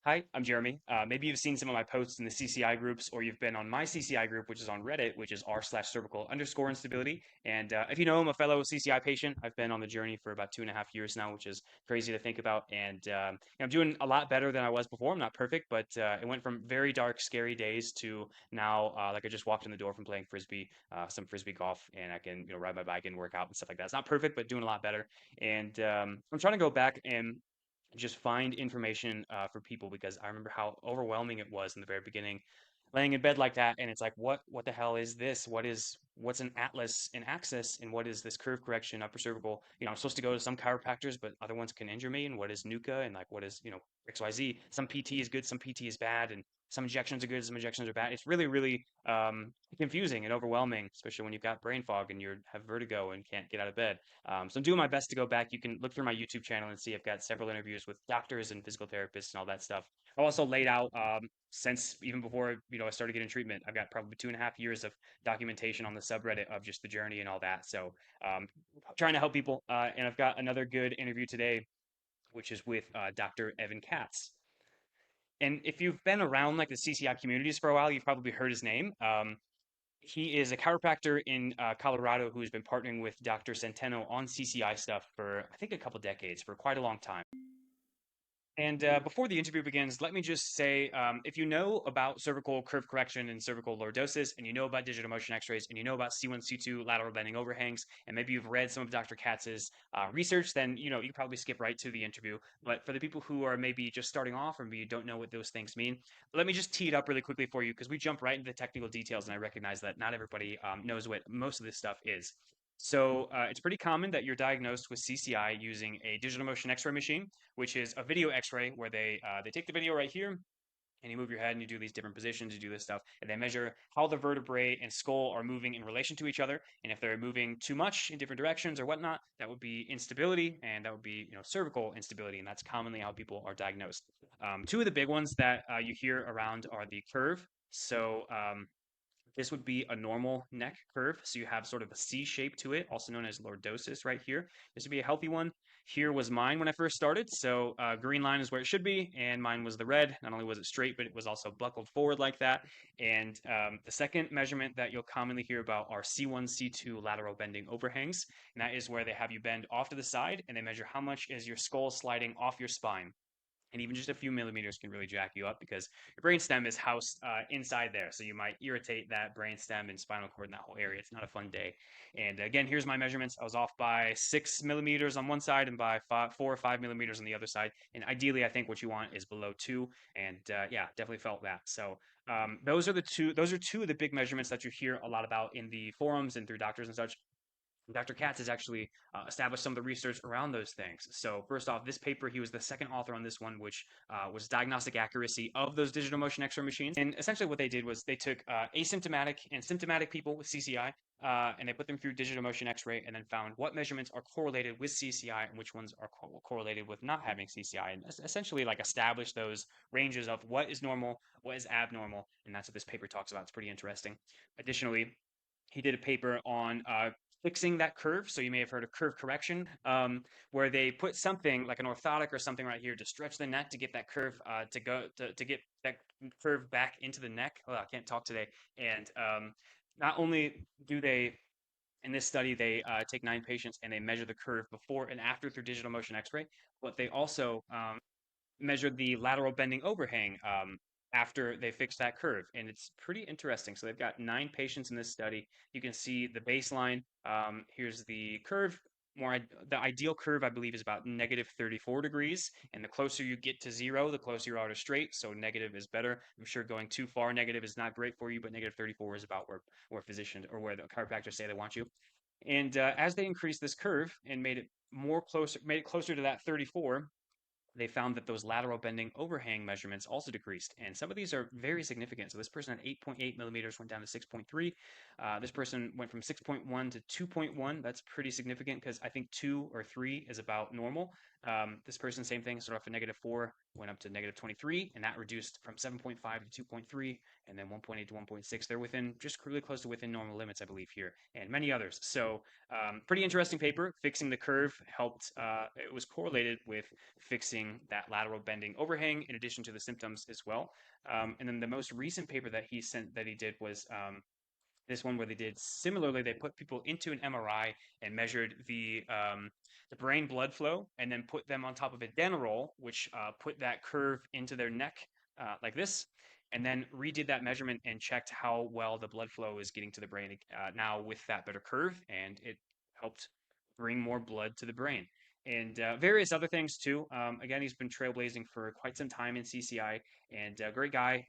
Hi, I'm Jeremy. Maybe you've seen some of my posts in the CCI groups, or you've been on my CCI group, which is on Reddit, which is r/cervical_instability. And if you know, I'm a fellow CCI patient. I've been on the journey for about 2.5 years now, which is crazy to think about. And I'm doing a lot better than I was before. I'm not perfect, but it went from very dark, scary days to now, like I just walked in the door from playing frisbee, some frisbee golf, and I can ride my bike and work out and stuff like that. It's not perfect, but doing a lot better. And I'm trying to go back and just find information for people because I remember how overwhelming it was in the very beginning, laying in bed like that, and it's like, what the hell is this? What's an atlas, an axis, and what is this curve correction, upper cervical? I'm supposed to go to some chiropractors, but other ones can injure me. And what is NUCA? And like, what is XYZ? Some PT is good, some PT is bad, and some injections are good, some injections are bad. It's really, really confusing and overwhelming, especially when you've got brain fog and you have vertigo and can't get out of bed. So I'm doing my best to go back. You can look through my YouTube channel and see I've got several interviews with doctors and physical therapists and all that stuff. I've also laid out since even before I started getting treatment. I've got probably 2.5 years of documentation on the subreddit of just the journey and all that. So um, trying to help people. And I've got another good interview today, which is with Dr. Evan Katz. And if you've been around like the CCI communities for a while, you've probably heard his name. He is a chiropractor in Colorado who's been partnering with Dr. Centeno on CCI stuff for, I think, a couple decades, for quite a long time. And before the interview begins, let me just say, if you know about cervical curve correction and cervical lordosis, and you know about digital motion x-rays, and you know about C1, C2 lateral bending overhangs, and maybe you've read some of Dr. Katz's research, then you can probably skip right to the interview. But for the people who are maybe just starting off or maybe you don't know what those things mean, let me just tee it up really quickly for you because we jump right into the technical details, and I recognize that not everybody knows what most of this stuff is. So it's pretty common that you're diagnosed with CCI using a digital motion X-ray machine, which is a video X-ray where they take the video right here and you move your head and you do these different positions, you do this stuff, and they measure how the vertebrae and skull are moving in relation to each other. And if they're moving too much in different directions or whatnot, that would be instability, and that would be cervical instability, and that's commonly how people are diagnosed. Two of the big ones that you hear around are the curve. So this would be a normal neck curve. So you have sort of a C shape to it, also known as lordosis right here. This would be a healthy one. Here was mine when I first started. So green line is where it should be, and mine was the red. Not only was it straight, but it was also buckled forward like that. And the second measurement that you'll commonly hear about are C1, C2 lateral bending overhangs. And that is where they have you bend off to the side, and they measure how much is your skull sliding off your spine. And even just a few millimeters can really jack you up because your brain stem is housed inside there. So you might irritate that brain stem and spinal cord in that whole area. It's not a fun day. And again, here's my measurements. I was off by 6 millimeters on one side and by 4 or 5 millimeters on the other side. And ideally, I think what you want is below 2. And yeah, definitely felt that. So those are two of the big measurements that you hear a lot about in the forums and through doctors and such. Dr. Katz has actually established some of the research around those things. So first off, this paper, he was the second author on this one, which was diagnostic accuracy of those digital motion X-ray machines. And essentially what they did was they took asymptomatic and symptomatic people with CCI, and they put them through digital motion X-ray and then found what measurements are correlated with CCI and which ones are correlated with not having CCI, and essentially like establish those ranges of what is normal, what is abnormal, and that's what this paper talks about. It's pretty interesting. Additionally, he did a paper on fixing that curve. So you may have heard of curve correction, where they put something like an orthotic or something right here to stretch the neck to get that curve to get that curve back into the neck. Oh, I can't talk today. And not only do they in this study, they take 9 patients and they measure the curve before and after through digital motion X-ray, but they also measured the lateral bending overhang after they fixed that curve. And it's pretty interesting. So they've got 9 patients in this study. You can see the baseline. Here's the curve. The ideal curve, I believe, is about negative 34 degrees. And the closer you get to 0, the closer you are to straight. So negative is better. I'm sure going too far negative is not great for you, but negative 34 is about where physicians or where the chiropractors say they want you. And as they increased this curve and made it closer to that 34, they found that those lateral bending overhang measurements also decreased. And some of these are very significant. So this person had 8.8 millimeters, went down to 6.3. This person went from 6.1 to 2.1. That's pretty significant because I think 2 or 3 is about normal. This person, same thing, started off at -4, went up to -23, and that reduced from 7.5 to 2.3, and then 1.8 to 1.6. They're within just really close to within normal limits, I believe, here, and many others. So, pretty interesting paper. Fixing the curve helped. It was correlated with fixing that lateral bending overhang, in addition to the symptoms as well. And then the most recent paper that he did was this one where they did similarly. They put people into an MRI and measured the brain blood flow, and then put them on top of a Denerol, which put that curve into their neck like this, and then redid that measurement and checked how well the blood flow is getting to the brain now with that better curve, and it helped bring more blood to the brain. And various other things too. Again, he's been trailblazing for quite some time in CCI, and great guy.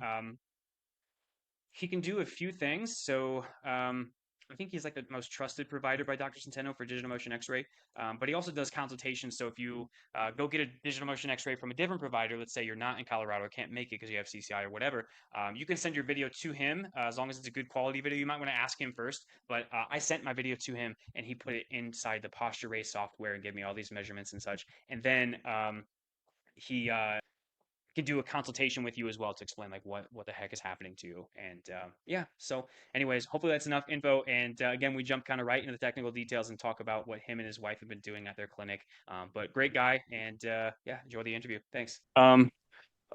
He can do a few things. So I think he's like the most trusted provider by Dr. Centeno for digital motion X-ray. But he also does consultations. So if you go get a digital motion X-ray from a different provider, let's say you're not in Colorado or can't make it because you have CCI or whatever, you can send your video to him as long as it's a good quality video. You might want to ask him first. But I sent my video to him, and he put it inside the Posture Ray software and gave me all these measurements and such. And then he can do a consultation with you as well to explain like what the heck is happening to you. And yeah, so anyways, hopefully that's enough info. And again, we jump kind of right into the technical details and talk about what him and his wife have been doing at their clinic. But great guy, and yeah, enjoy the interview. Thanks.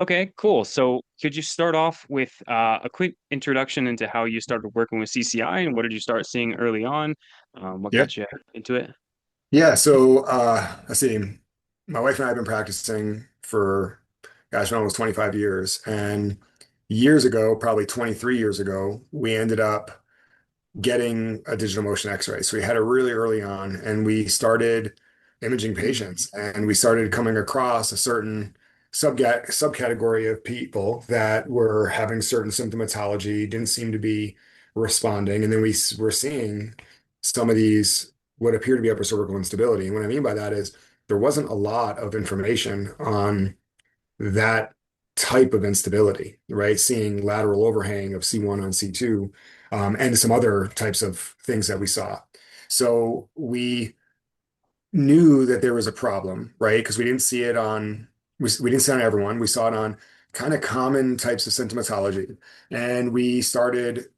Okay, cool. So could you start off with a quick introduction into how you started working with CCI, and what did you start seeing early on? What Yeah. got you into it? Yeah. So let's see. My wife and I have been practicing for, gosh, almost 25 years. And years ago, probably 23 years ago, we ended up getting a digital motion X-ray. So we had it really early on, and we started imaging patients, and we started coming across a certain subcategory of people that were having certain symptomatology, didn't seem to be responding. And then were seeing some of these what appear to be upper cervical instability. And what I mean by that is there wasn't a lot of information on that type of instability, right? Seeing lateral overhang of C1 on C2, and some other types of things that we saw. So we knew that there was a problem, right? Because we didn't see it on everyone. We saw it on kind of common types of symptomatology. And we started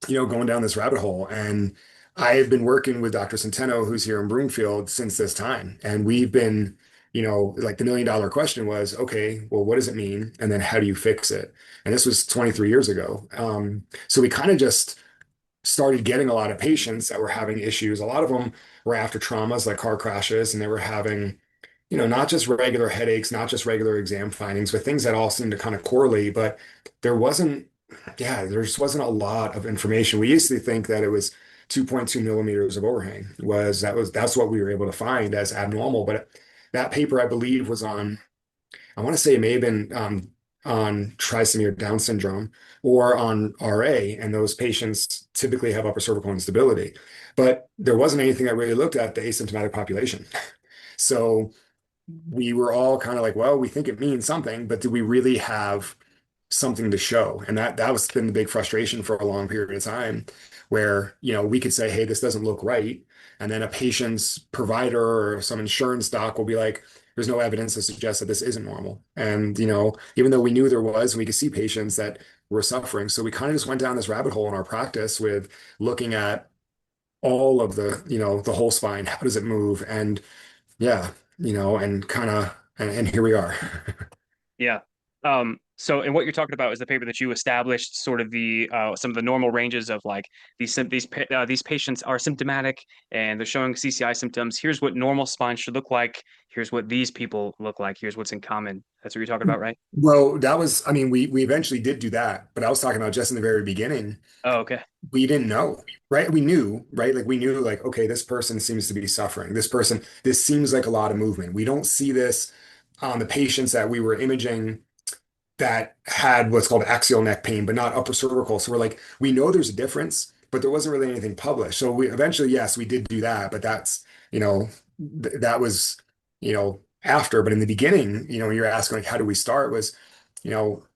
going down this rabbit hole. And I have been working with Dr. Centeno, who's here in Broomfield, since this time. And we've been, like the million-dollar question was, okay, well, what does it mean? And then how do you fix it? And this was 23 years ago. So we kind of just started getting a lot of patients that were having issues. A lot of them were after traumas like car crashes, and they were having, not just regular headaches, not just regular exam findings, but things that all seemed to kind of correlate. But there wasn't, yeah, there just wasn't a lot of information. We used to think that it was 2.2 millimeters of overhang that's what we were able to find as abnormal. But that paper, I believe, was on, I want to say it may have been on trisomy or Down syndrome or on RA, and those patients typically have upper cervical instability. But there wasn't anything that really looked at the asymptomatic population. So we were all kind of like, well, we think it means something, but do we really have something to show? And that was been the big frustration for a long period of time, where, we could say, hey, this doesn't look right. And then a patient's provider or some insurance doc will be like, there's no evidence to suggest that this isn't normal. And, even though we knew there was, we could see patients that were suffering. So we kind of just went down this rabbit hole in our practice with looking at all of the whole spine. How does it move? And yeah, and kind of, and here we are. Yeah. So, and what you're talking about is the paper that you established sort of the some of the normal ranges of like these patients are symptomatic and they're showing CCI symptoms. Here's what normal spine should look like. Here's what these people look like. Here's what's in common. That's what you're talking about, right? Well, that was, I mean, we eventually did do that, but I was talking about just in the very beginning, Oh, okay. we didn't know, right? We knew, right? Like we knew, like, okay, this person seems to be suffering. This seems like a lot of movement. We don't see this on the patients that we were imaging that had what's called axial neck pain, but not upper cervical. So we're like, we know there's a difference, but there wasn't really anything published. So we eventually, yes, we did do that, but that's, that was, after. But in the beginning, when you're asking like, how do we start was,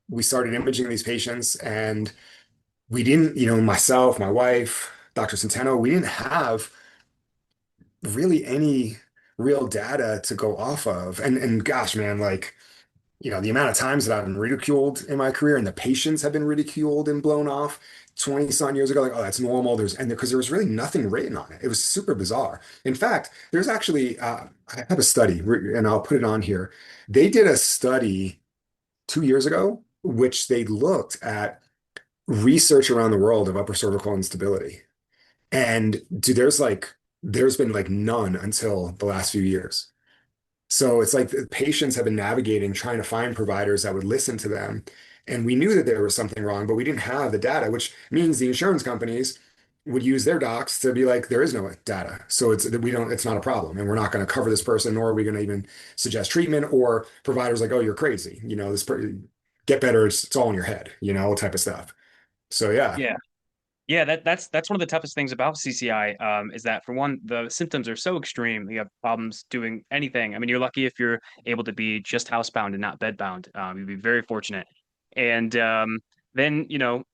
we started imaging these patients, and we didn't, myself, my wife, Dr. Centeno, we didn't have really any real data to go off of. And gosh, man, like, the amount of times that I've been ridiculed in my career and the patients have been ridiculed and blown off 20 some years ago, like, oh, that's normal. Because there was really nothing written on it. It was super bizarre. In fact, there's actually, I have a study and I'll put it on here. They did a study 2 years ago, which they looked at research around the world of upper cervical instability. And dude, there's been like none until the last few years. So it's like the patients have been navigating, trying to find providers that would listen to them. And we knew that there was something wrong, but we didn't have the data, which means the insurance companies would use their docs to be like, there is no data. So it's not a problem. And we're not going to cover this person, nor are we going to even suggest treatment, or providers like, oh, you're crazy. Get better. It's all in your head, type of stuff. So yeah. Yeah. Yeah, that's one of the toughest things about CCI, is that for one, the symptoms are so extreme. You have problems doing anything. I mean, you're lucky if you're able to be just housebound and not bedbound. You'd be very fortunate. And then, from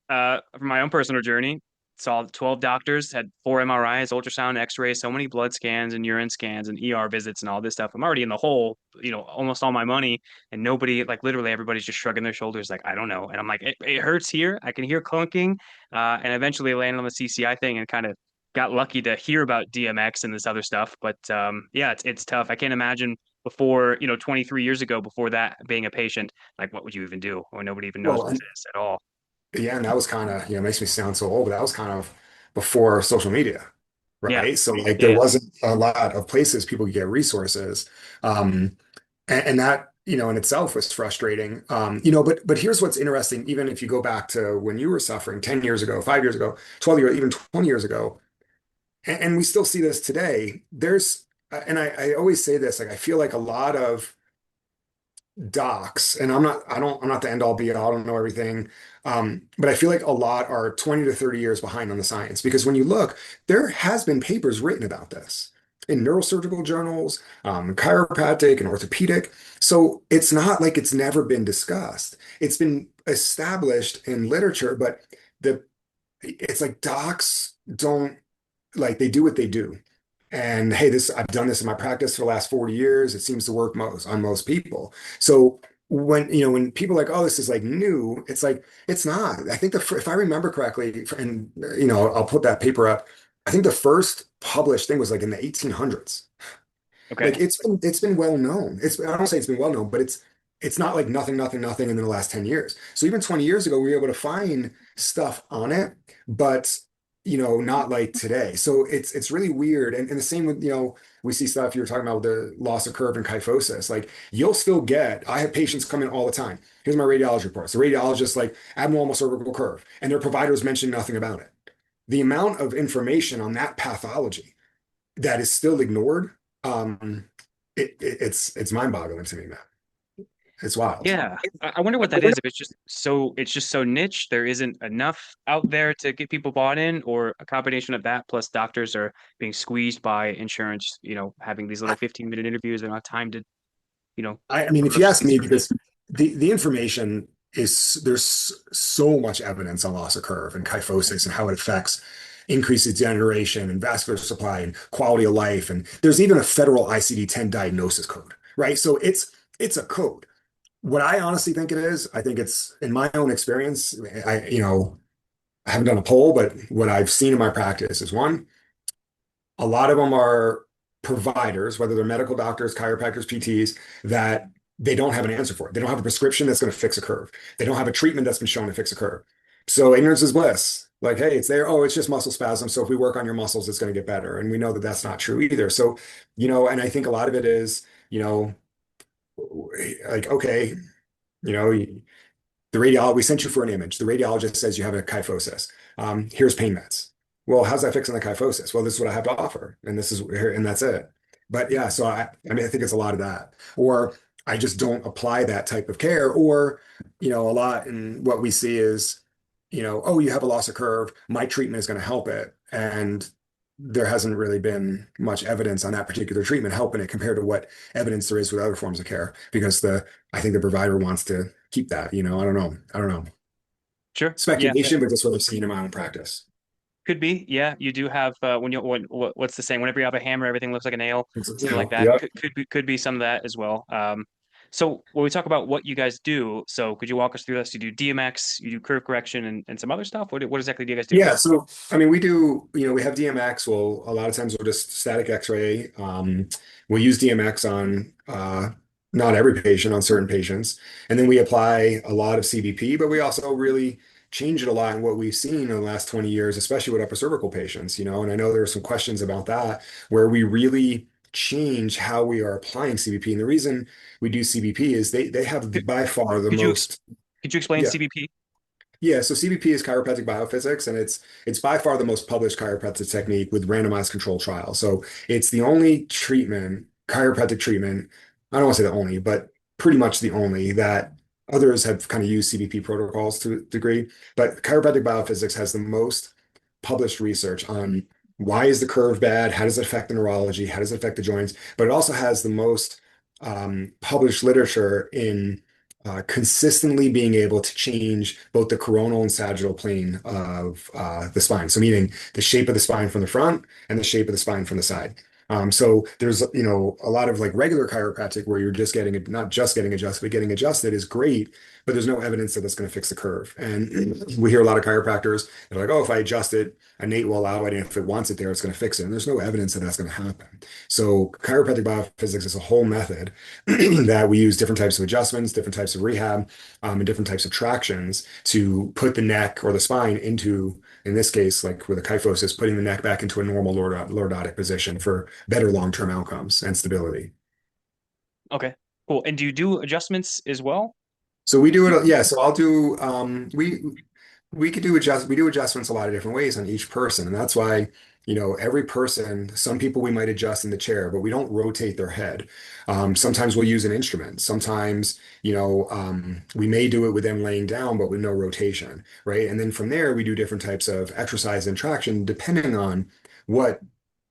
my own personal journey, saw 12 doctors, had 4 MRIs, ultrasound, X-rays, so many blood scans and urine scans and ER visits and all this stuff. I'm already in the hole, almost all my money, and nobody, like literally everybody's just shrugging their shoulders, like, I don't know. And I'm like, it hurts here. I can hear clunking, and eventually landed on the CCI thing and kind of got lucky to hear about DMX and this other stuff. But yeah, it's tough. I can't imagine before, 23 years ago, before that, being a patient, like what would you even do? Or nobody even knows Well, what this is at all. yeah, and that was kind of, makes me sound so old, but that was kind of before social media, Yeah, right? So like there yeah, wasn't a lot of places people could get resources. Um, and that, in itself was frustrating. But here's what's interesting, even if you go back to when you were suffering 10 years ago, 5 years ago, 12 years, even 20 years ago, and we still see this today, and I always say this, like I feel like a lot of docs, and I'm not the end all be all, I don't know everything. But I feel like a lot are 20 to 30 years behind on the science because when you look, there has been papers written about this in neurosurgical journals, chiropractic and orthopedic. So it's not like it's never been discussed. It's been established in literature, but the it's like docs don't like they do what they do. And hey, I've done this in my practice for the last 40 years. It seems to work most on most people. So when people are like, oh, this is like new, it's like it's not. I think if I remember correctly, and I'll put that paper up. I think the first published thing was like in the 1800s. okay, Like it's been well known. I don't say it's been well known, but it's not like nothing in the last 10 years. So even 20 years ago, we were able to find stuff on it, but not like today. So it's really weird. And the same with, we see stuff you were talking about with the loss of curve and kyphosis. Like I have patients come in all the time. Here's my radiology reports. The radiologist like abnormal cervical curve, and their providers mention nothing about it. The amount of information on that pathology that is still ignored, um, it's mind-boggling to me, man. It's wild. yeah. I wonder what that is. If it's just so niche, there isn't enough out there to get people bought in, or a combination of that plus doctors are being squeezed by insurance. Having these little 15-minute interviews, they don't have time to, you know, I mean, go if you through ask me, research. because the information there's so much evidence on loss of curve and kyphosis and how it affects increases degeneration and vascular supply and quality of life. And there's even a federal ICD-10 diagnosis code, right? So it's a code. What I honestly think it is, I think it's in my own experience, I haven't done a poll, but what I've seen in my practice is one, a lot of them are providers, whether they're medical doctors, chiropractors, PTs, that they don't have an answer for it. They don't have a prescription that's going to fix a curve. They don't have a treatment that's been shown to fix a curve. So ignorance is bliss. Like, hey, it's there. Oh, it's just muscle spasm. So if we work on your muscles, it's going to get better. And we know that that's not true either. So, and I think a lot of it is, like, okay, you know, we sent you for an image. The radiologist says you have a kyphosis. Here's pain meds. Well, how's that fixing the kyphosis? Well, this is what I have to offer, and this is here, and that's it. But yeah, so I mean, I think it's a lot of that, or I just don't apply that type of care, or a lot. And what we see is, oh, you have a loss of curve. My treatment is going to help it, and there hasn't really been much evidence on that particular treatment helping it compared to what evidence there is with other forms of care, because I think the provider wants to keep that. I don't know. Sure. Yeah. Speculation, but that's what I've seen in my own practice. Could be, yeah. You do have when what's the saying? Whenever you have a hammer, everything looks like a nail, something like that. Yeah. Could be some of that as well. So when we talk about what you guys do, so could you walk us through this? You do DMX, you do curve correction, and some other stuff. What exactly do you guys do? Yeah, so I mean, we do, we have DMX. Well, a lot of times we'll just static X-ray. We'll use DMX on not every patient, on certain patients, and then we apply a lot of CBP. But we also really change it a lot in what we've seen in the last 20 years, especially with upper cervical patients. And I know there are some questions about that where we really change how we are applying CBP. And the reason we do CBP is they have Could, by far the could you most. could you explain Yeah. CBP? Yeah, so CBP is chiropractic biophysics, and it's by far the most published chiropractic technique with randomized controlled trials. So it's the only treatment, chiropractic treatment, I don't want to say the only, but pretty much the only that others have kind of used CBP protocols to a degree. But chiropractic biophysics has the most published research on why is the curve bad, how does it affect the neurology, how does it affect the joints, but it also has the most published literature in consistently being able to change both the coronal and sagittal plane of the spine. So meaning the shape of the spine from the front and the shape of the spine from the side. So there's, a lot of like regular chiropractic where you're just getting it, not just getting adjusted, but getting adjusted is great, but there's no evidence that that's going to fix the curve. And we hear a lot of chiropractors, they're like, oh, if I adjust it, innate will allow it, and if it wants it there, it's going to fix it. And there's no evidence that that's going to happen. So chiropractic biophysics is a whole method that we use different types of adjustments, different types of rehab, and different types of tractions to put the neck or the spine into, in this case, like with a kyphosis, putting the neck back into a normal lordotic position for better long-term outcomes and stability. Okay, cool. And do you do adjustments as well? So we do it, yeah. So I'll do we do adjustments a lot of different ways on each person. And that's why, every person, some people we might adjust in the chair, but we don't rotate their head. Sometimes we'll use an instrument. Sometimes, we may do it with them laying down, but with no rotation, right? And then from there, we do different types of exercise and traction depending on what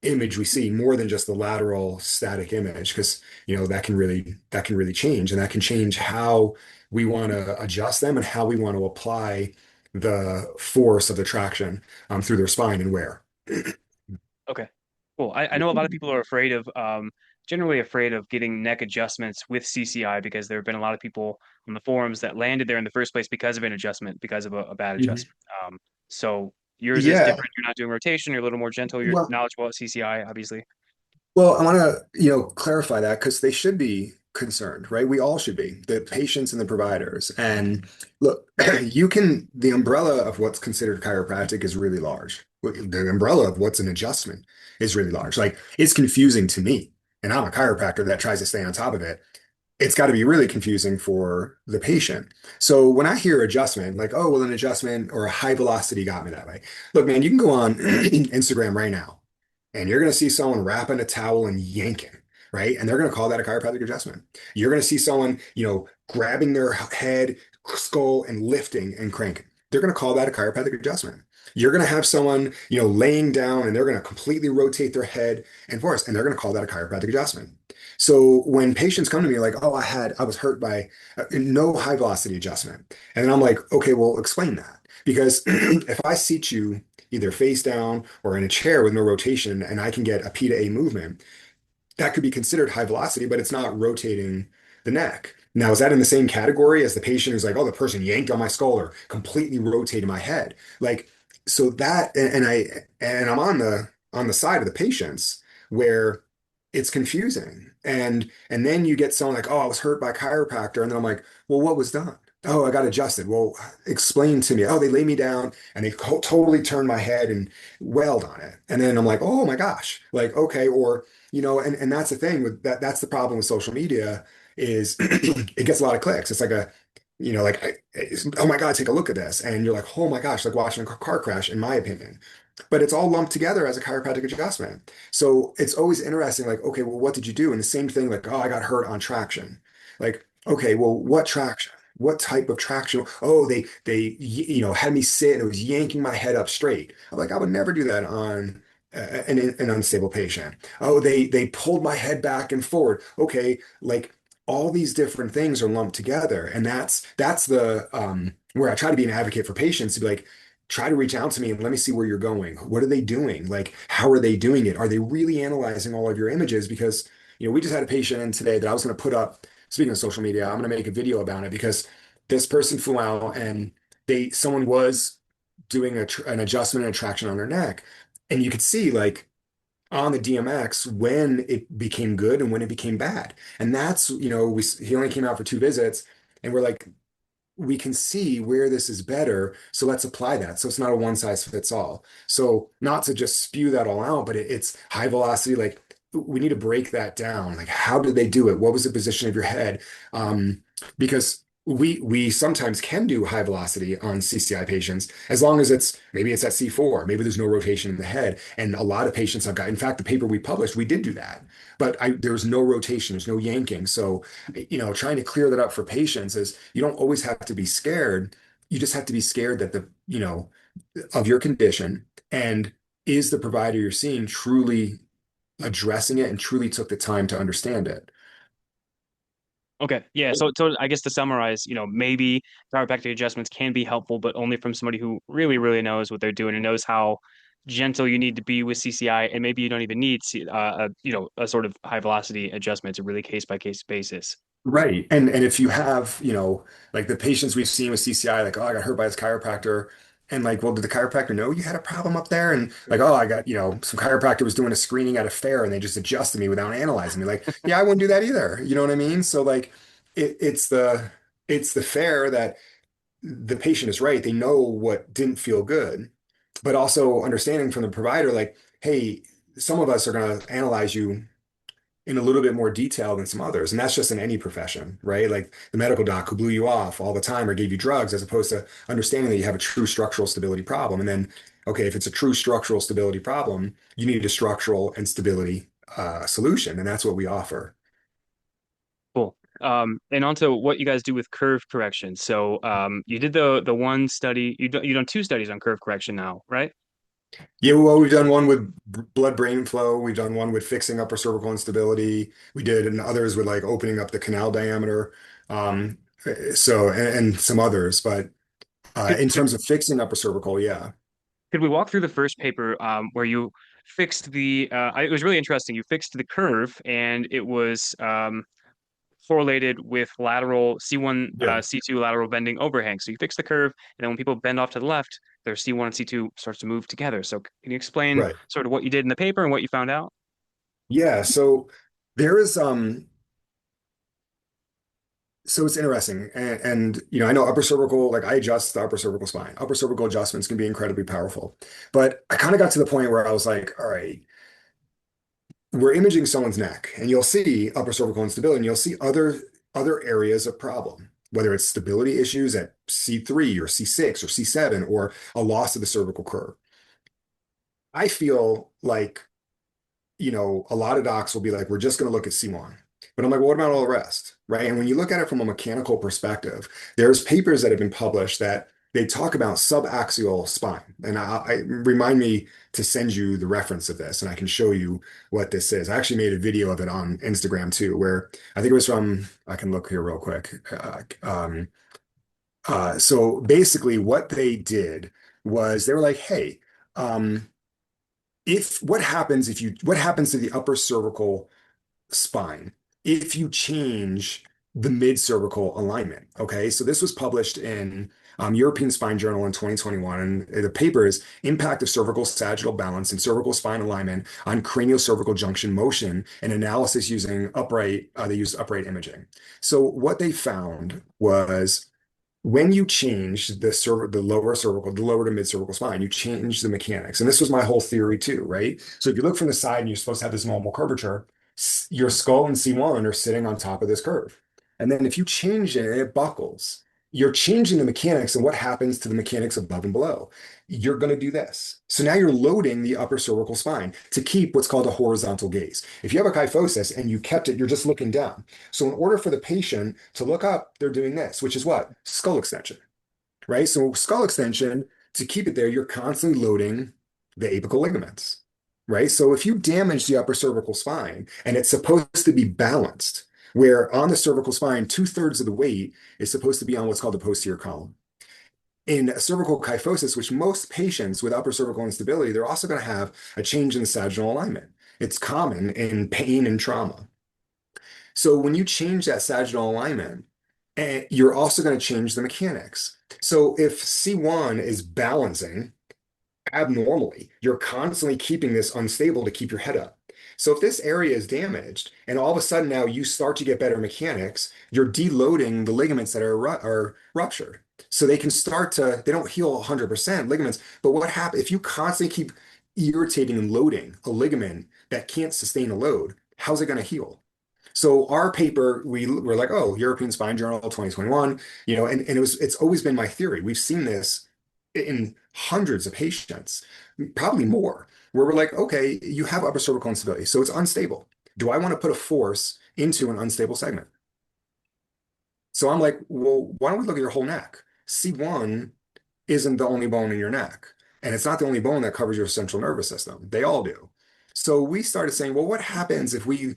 image we see more than just the lateral static image, because that can really change, and that can change how we want to adjust them and how we want to apply the force of the traction through their spine and where. Okay, cool. I know a lot of people are afraid of, generally afraid of getting neck adjustments with CCI because there have been a lot of people on the forums that landed there in the first place because of an adjustment, because of a bad Mhm. adjustment. So yours is Yeah. different. You're not doing rotation. You're a little more gentle. You're Well, knowledgeable at CCI, obviously. Well, I want to, clarify that because they should be concerned, right? We all should be, the patients and the providers. And look, the umbrella of what's considered chiropractic is really large. The umbrella of what's an adjustment is really large. Like, it's confusing to me, and I'm a chiropractor that tries to stay on top of it. It's got to be really confusing for the patient. So when I hear adjustment, like, oh, well, an adjustment or a high velocity got me that way. Look, man, you can go on Instagram right now and you're going to see someone wrapping a towel and yanking, right? And they're going to call that a chiropractic adjustment. You're going to see someone, grabbing their head, skull, and lifting and cranking. They're going to call that a chiropractic adjustment. You're going to have someone, laying down and they're going to completely rotate their head and force, and they're going to call that a chiropractic adjustment. So when patients come to me like, oh, I was hurt by no high velocity adjustment. And then I'm like, okay, well, explain that. Because if I seat you either face down or in a chair with no rotation, and I can get a P to A movement, that could be considered high velocity, but it's not rotating the neck. Now, is that in the same category as the patient who's like, oh, the person yanked on my skull or completely rotated my head? Like, so that, and I'm on the side of the patients where it's confusing. And then you get someone like, oh, I was hurt by a chiropractor. And then I'm like, well, what was done? Oh, I got adjusted. Well, explain to me. Oh, they lay me down and they totally turned my head and weld on it. And then I'm like, oh my gosh, like, okay. Or, and that's the thing with that. That's the problem with social media is it gets a lot of clicks. It's like oh my God, take a look at this. And you're like, oh my gosh, like watching a car crash, in my opinion. But it's all lumped together as a chiropractic adjustment. So it's always interesting, like, okay, well, what did you do? And the same thing, like, oh, I got hurt on traction. Like, okay, well, what traction? What type of traction? Oh, they had me sit and it was yanking my head up straight. I'm like, I would never do that on an unstable patient. Oh, they pulled my head back and forward. Okay, like all these different things are lumped together, and that's the where I try to be an advocate for patients to be like, try to reach out to me and let me see where you're going. What are they doing? Like, how are they doing it? Are they really analyzing all of your images? Because, we just had a patient in today that I was going to put up, speaking of social media, I'm going to make a video about it because this person flew out and someone was doing an adjustment and a traction on their neck. And you could see like on the DMX when it became good and when it became bad. And that's, he only came out for 2 visits and we're like, we can see where this is better. So let's apply that. So it's not a one size fits all. So not to just spew that all out, but it's high velocity. Like we need to break that down. Like how did they do it? What was the position of your head? Because we sometimes can do high velocity on CCI patients as long as maybe it's at C4, maybe there's no rotation in the head. And a lot of patients I've got, in fact, the paper we published, we did do that, but there was no rotation, there's no yanking. So trying to clear that up for patients is you don't always have to be scared. You just have to be scared that of your condition and is the provider you're seeing truly addressing it and truly took the time to understand it. Okay. Yeah. So I guess to summarize, maybe chiropractic adjustments can be helpful, but only from somebody who really, really knows what they're doing and knows how gentle you need to be with CCI, and maybe you don't even need, a sort of high velocity adjustment. It's a really case by case basis. Right. And if you have, like the patients we've seen with CCI, like, oh, I got hurt by this chiropractor. And like, well, did the chiropractor know you had a problem up there? And like, oh, I got, some chiropractor was doing a screening at a fair and they just adjusted me without analyzing me. Like, yeah, I wouldn't do that either. You know what I mean? So like it's the fair that the patient is right. They know what didn't feel good, but also understanding from the provider, like, hey, some of us are going to analyze you in a little bit more detail than some others. And that's just in any profession, right? Like the medical doc who blew you off all the time or gave you drugs, as opposed to understanding that you have a true structural stability problem. And then, okay, if it's a true structural stability problem, you need a structural and stability solution. And that's what we offer. Cool. And on to what you guys do with curve correction. So, you did the one study, you've done two studies on curve correction now, right? Yeah, well, we've done one with blood-brain flow. We've done one with fixing upper cervical instability. We did, and others with like opening up the canal diameter. Um, and some others, but Could, in could terms of fixing upper cervical, yeah. could we walk through the first paper where you fixed it was really interesting. You fixed the curve and it was correlated with lateral C1, Yeah. C2 lateral bending overhang. So you fix the curve, and then when people bend off to the left, their C1 and C2 starts to move together. So can you explain Right. sort of what you did in the paper and what you found out? Yeah. So there is so it's interesting. And I know upper cervical, like I adjust the upper cervical spine. Upper cervical adjustments can be incredibly powerful. But I kind of got to the point where I was like, all right, we're imaging someone's neck and you'll see upper cervical instability and you'll see other areas of problem, whether it's stability issues at C3 or C6 or C7 or a loss of the cervical curve. I feel like a lot of docs will be like, we're just going to look at C1. But I'm like, well, what about all the rest? Right. And when you look at it from a mechanical perspective, there's papers that have been published that they talk about subaxial spine. And I remind me to send you the reference of this and I can show you what this is. I actually made a video of it on Instagram too, where I think it was I can look here real quick. So basically what they did was they were like, hey, um, if what happens to the upper cervical spine if you change the mid cervical alignment? Okay, so this was published in European Spine Journal in 2021, and the paper is Impact of Cervical Sagittal Balance and Cervical Spine Alignment on Craniocervical Junction Motion and Analysis using they used upright imaging. So what they found was when you change the lower to mid cervical spine, you change the mechanics. And this was my whole theory too, right? So if you look from the side and you're supposed to have this normal curvature, your skull and C1 are sitting on top of this curve. And then if you change it and it buckles, you're changing the mechanics and what happens to the mechanics above and below. You're going to do this. So now you're loading the upper cervical spine to keep what's called a horizontal gaze. If you have a kyphosis and you kept it, you're just looking down. So in order for the patient to look up, they're doing this, which is what? Skull extension, right? So skull extension, to keep it there, you're constantly loading the apical ligaments, right? So if you damage the upper cervical spine and it's supposed to be balanced, where on the cervical spine, 2/3 of the weight is supposed to be on what's called the posterior column. in cervical kyphosis, which most patients with upper cervical instability, they're also going to have a change in the sagittal alignment. It's common in pain and trauma. So when you change that sagittal alignment, you're also going to change the mechanics. So if C1 is balancing abnormally, you're constantly keeping this unstable to keep your head up. So if this area is damaged and all of a sudden now you start to get better mechanics, you're deloading the ligaments that are ruptured. So they can start to, they don't heal 100% ligaments, but what happens if you constantly keep irritating and loading a ligament that can't sustain a load, how's it going to heal? So our paper, we were like, oh, European Spine Journal 2021, and it's always been my theory. We've seen this in hundreds of patients, probably more, where we're like, okay, you have upper cervical instability, so it's unstable. Do I want to put a force into an unstable segment? So I'm like, well, why don't we look at your whole neck? C1 isn't the only bone in your neck, and it's not the only bone that covers your central nervous system. They all do. So we started saying, well, what happens if we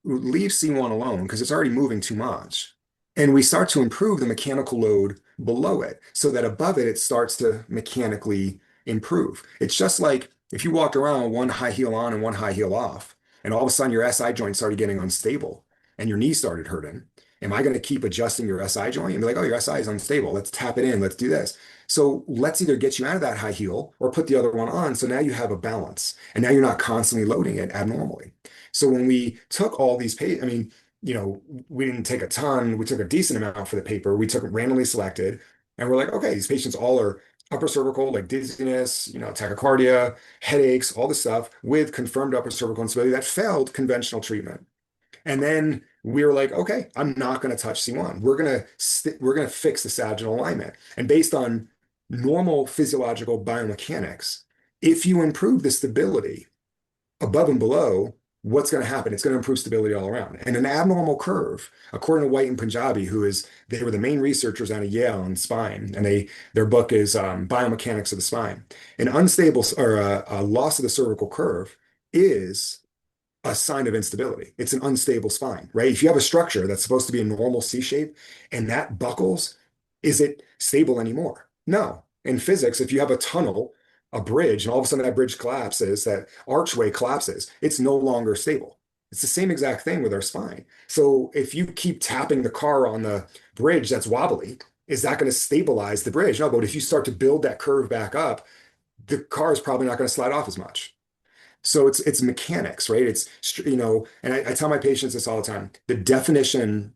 leave C1 alone because it's already moving too much. And we start to improve the mechanical load below it so that above it, it starts to mechanically improve. It's just like if you walked around with one high heel on and one high heel off, and all of a sudden your SI joint started getting unstable and your knee started hurting. Am I going to keep adjusting your SI joint and be like, oh, your SI is unstable. Let's tap it in. Let's do this. So let's either get you out of that high heel or put the other one on. So now you have a balance and now you're not constantly loading it abnormally. So when we took all these I mean, we didn't take a ton, we took a decent amount for the paper. We took randomly selected, and we're like, okay, these patients all are upper cervical, like dizziness, tachycardia, headaches, all this stuff with confirmed upper cervical instability that failed conventional treatment. And then we were like, okay, I'm not going to touch C1. We're going to fix the sagittal alignment. And based on normal physiological biomechanics, if you improve the stability above and below, what's going to happen? It's going to improve stability all around. And an abnormal curve, according to White and Punjabi, they were the main researchers out of Yale on spine, and their book is Biomechanics of the Spine. An unstable or a loss of the cervical curve is a sign of instability. It's an unstable spine, right? If you have a structure that's supposed to be a normal C shape and that buckles, is it stable anymore? No. In physics, if you have a tunnel, a bridge, and all of a sudden that bridge collapses, that archway collapses, it's no longer stable. It's the same exact thing with our spine. So if you keep tapping the car on the bridge that's wobbly, is that going to stabilize the bridge? No, but if you start to build that curve back up, the car is probably not going to slide off as much. So it's mechanics, right? And I tell my patients this all the time. The definition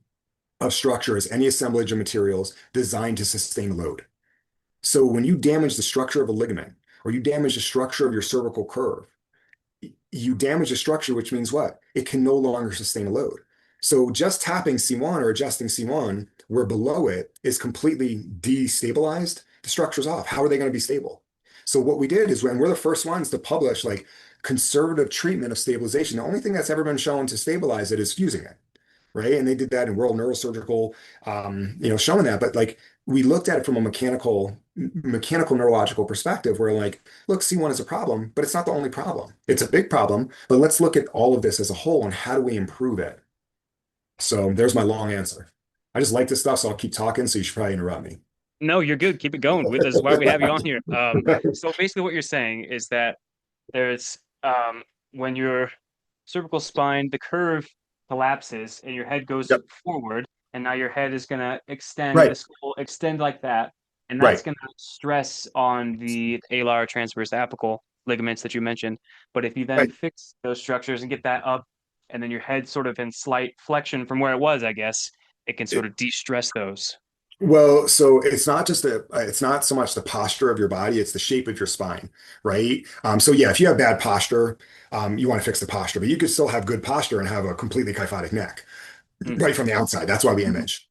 of structure is any assemblage of materials designed to sustain load. So when you damage the structure of a ligament or you damage the structure of your cervical curve, you damage the structure, which means what? It can no longer sustain a load. So just tapping C1 or adjusting C1 where below it is completely destabilized, the structure's off. How are they going to be stable? So what we did is when we're the first ones to publish like conservative treatment of stabilization, the only thing that's ever been shown to stabilize it is fusing it, right? And they did that in World Neurosurgical, showing that. But like we looked at it from a mechanical neurological perspective, where like, look, C1 is a problem, but it's not the only problem. It's a big problem, but let's look at all of this as a whole and how do we improve it? So there's my long answer. I just like this stuff, so I'll keep talking. So you should probably interrupt me. No, you're good. Keep it going. This is why we have you on here. So basically, what you're saying is that there's when your cervical spine, the curve collapses and your head goes Yep. forward, and now your head is gonna extend, the Right. skull extend like that, and that's Right. gonna stress on the alar transverse apical ligaments that you mentioned. But if you then Right. fix those structures and get that up, and then your head sort of in slight flexion from where it was, I guess it can sort of de-stress those. Well, so it's not so much the posture of your body, it's the shape of your spine, right? So yeah, if you have bad posture, you want to fix the posture, but you could still have good posture and have a completely kyphotic neck Mm. right from the outside. That's why we image.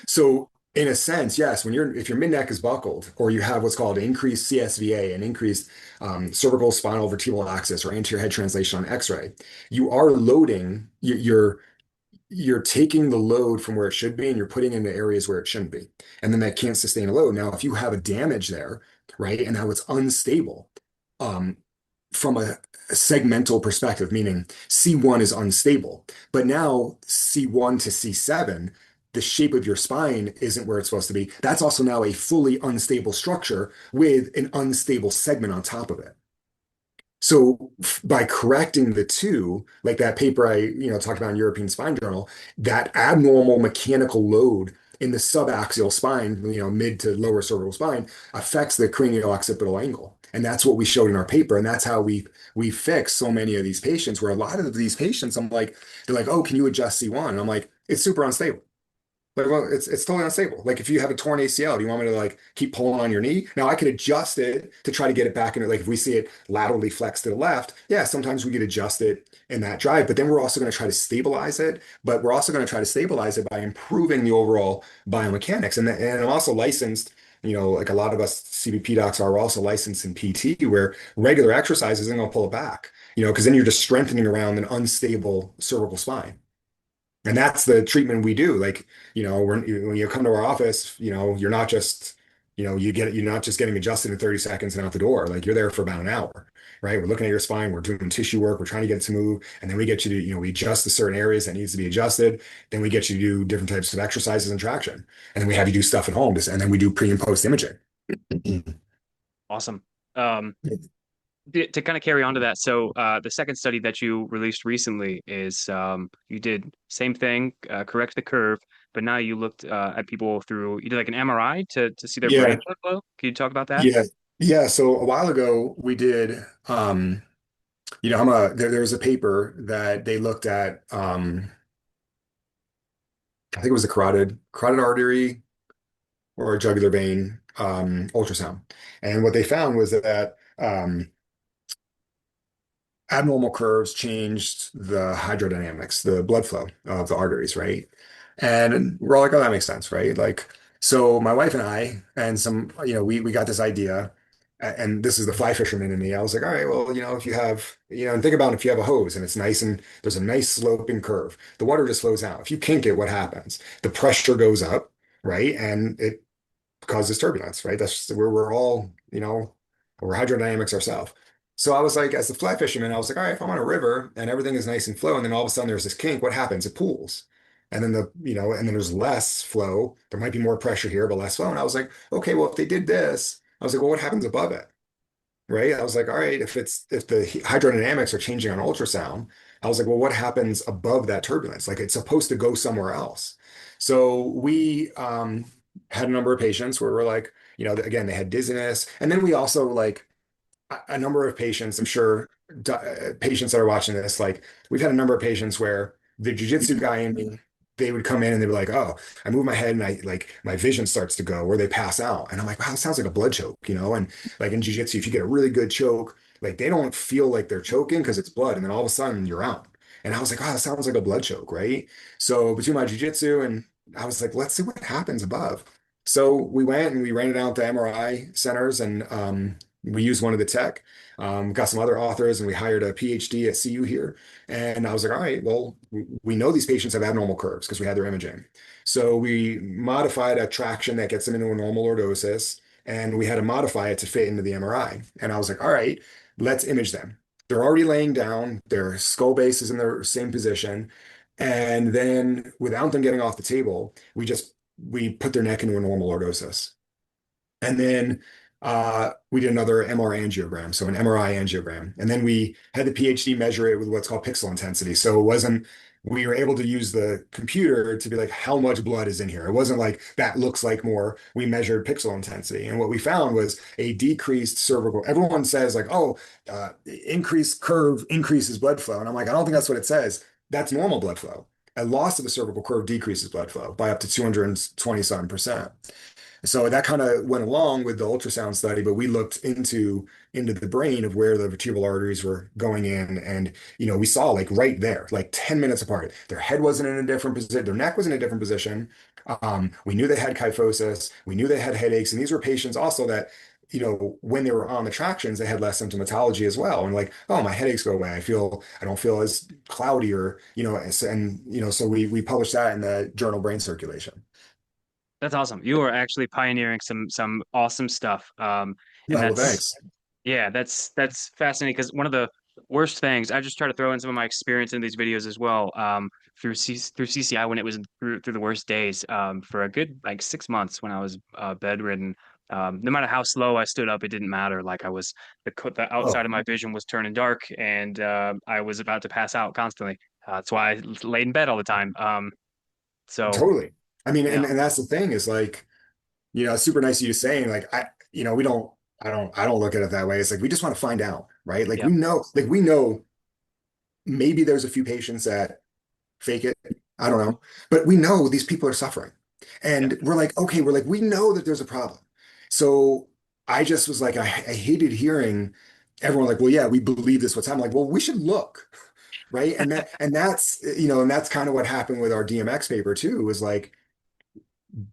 So in a sense, yes, if your mid neck is buckled or you have what's called increased CSVA, an increased cervical spinal vertebral axis or anterior head translation on X-ray, you are loading you're taking the load from where it should be and you're putting it into areas where it shouldn't be. And then that can't sustain a load. Now, if you have a damage there, right, and now it's unstable, um, from a segmental perspective, meaning C1 is unstable, but now C1 to C7, the shape of your spine isn't where it's supposed to be, that's also now a fully unstable structure with an unstable segment on top of it. So by correcting the two, like that paper I, talked about in European Spine Journal, that abnormal mechanical load in the subaxial spine, mid to lower cervical spine, affects the cranial-occipital angle. And that's what we showed in our paper. And that's how we fix so many of these patients, where a lot of these patients, they're like, oh, can you adjust C1? And I'm like, it's super unstable. Like, well, it's totally unstable. Like, if you have a torn ACL, do you want me to like keep pulling on your knee? Now I could adjust it to try to get it back into, like, if we see it laterally flex to the left, yeah, sometimes we could adjust it in that drive, but then we're also going to try to stabilize it. But we're also going to try to stabilize it by improving the overall biomechanics. And I'm also licensed, like a lot of us CBP docs are also licensed in PT, where regular exercise isn't going to pull it back, because then you're just strengthening around an unstable cervical spine. And that's the treatment we do. Like, when you come to our office, you're not just, you're not just getting adjusted in 30 seconds and out the door. Like, you're there for about an hour, right? We're looking at your spine, we're doing tissue work, we're trying to get it to move. And then we get you to, we adjust the certain areas that needs to be adjusted. Then we get you to do different types of exercises and traction. And then we have you do stuff at home. And then we do pre and post imaging. Awesome. Um, to kind of carry on to that, so the second study that you released recently is you did same thing, correct the curve, but now you looked at people through, you did like an MRI to see their brain Yeah. flow. Can you talk about that? Yeah. Yeah. So a while ago we did, there was a paper that they looked at, I think it was a carotid artery or a jugular vein ultrasound. And what they found was that abnormal curves changed the hydrodynamics, the blood flow of the arteries, right? And we're all like, oh, that makes sense, right? Like, so my wife and I, and some, we got this idea, and this is the fly fisherman in me. I was like, all right, well, if you have, and think about if you have a hose and it's nice and there's a nice sloping curve, the water just flows out. If you kink it, what happens? The pressure goes up, right? And it causes turbulence, right? That's where we're all, we're hydrodynamics ourselves. So I was like, as the fly fisherman, I was like, all right, if I'm on a river and everything is nice and flow, and then all of a sudden there's this kink, what happens? It pools. And then and then there's less flow. There might be more pressure here, but less flow. And I was like, okay, well, if they did this, I was like, well, what happens above it? Right? I was like, all right, if the hydrodynamics are changing on ultrasound, I was like, well, what happens above that turbulence? Like, it's supposed to go somewhere else. So we had a number of patients where we're like, again, they had dizziness, and then we also like a number of patients. I'm sure patients that are watching this, like, we've had a number of patients where the jujitsu guy in me, they would come in and they'd be like, oh, I move my head and I like my vision starts to go, or they pass out. And I'm like, wow, it sounds like a blood choke. And like in jujitsu, if you get a really good choke, like they don't feel like they're choking because it's blood. And then all of a sudden you're out. And I was like, oh, that sounds like a blood choke, right? So between my jujitsu and I was like, let's see what happens above. So we went and we rented out the MRI centers, and we used one of the tech, got some other authors, and we hired a PhD at CU here. And I was like, all right, well, we know these patients have abnormal curves because we had their imaging. So we modified a traction that gets them into a normal lordosis, and we had to modify it to fit into the MRI. And I was like, all right, let's image them. They're already laying down, their skull base is in the same position. And then without them getting off the table, we put their neck into a normal lordosis. And then we did another MR angiogram, so an MRI angiogram. And then we had the PhD measure it with what's called pixel intensity. So it wasn't, we were able to use the computer to be like, how much blood is in here? It wasn't like, that looks like more. We measured pixel intensity. And what we found was a decreased cervical. Everyone says, like, oh, increased curve increases blood flow. And I'm like, I don't think that's what it says. That's normal blood flow. A loss of a cervical curve decreases blood flow by up to 227%. So that kind of went along with the ultrasound study, but we looked into the brain of where the vertebral arteries were going in, and we saw like right there, like 10 minutes apart, their head wasn't in a different position, their neck was in a different position. We knew they had kyphosis, we knew they had headaches, and these were patients also that when they were on the tractions, they had less symptomatology as well. And like, oh, my headaches go away. I don't feel as cloudy, or so we published that in the journal Brain Circulation. That's awesome. You are actually pioneering some awesome stuff. And Oh, well, that's thanks. yeah, that's fascinating because one of the worst things. I just try to throw in some of my experience in these videos as well. Through CCI when it was through the worst days. For a good like 6 months when I was bedridden. No matter how slow I stood up, it didn't matter. Like the outside Oh, of my vision was turning dark, and I was about to pass out constantly. That's why I laid in bed all the time. So totally. I mean, yeah, and that's the thing is like, it's super nice of you saying like, we don't, I don't look at it that way. It's like, we just want to find out, right? yeah, Like we know maybe there's a few patients that fake it. I don't know. But we know these people are suffering. yeah, And we're like, okay, we know that there's a problem. So I just was like, I hated hearing everyone like, well, yeah, we believe this what's happening. Like, well, we should look, right? And that's kind of what happened with our DMX paper too, was like,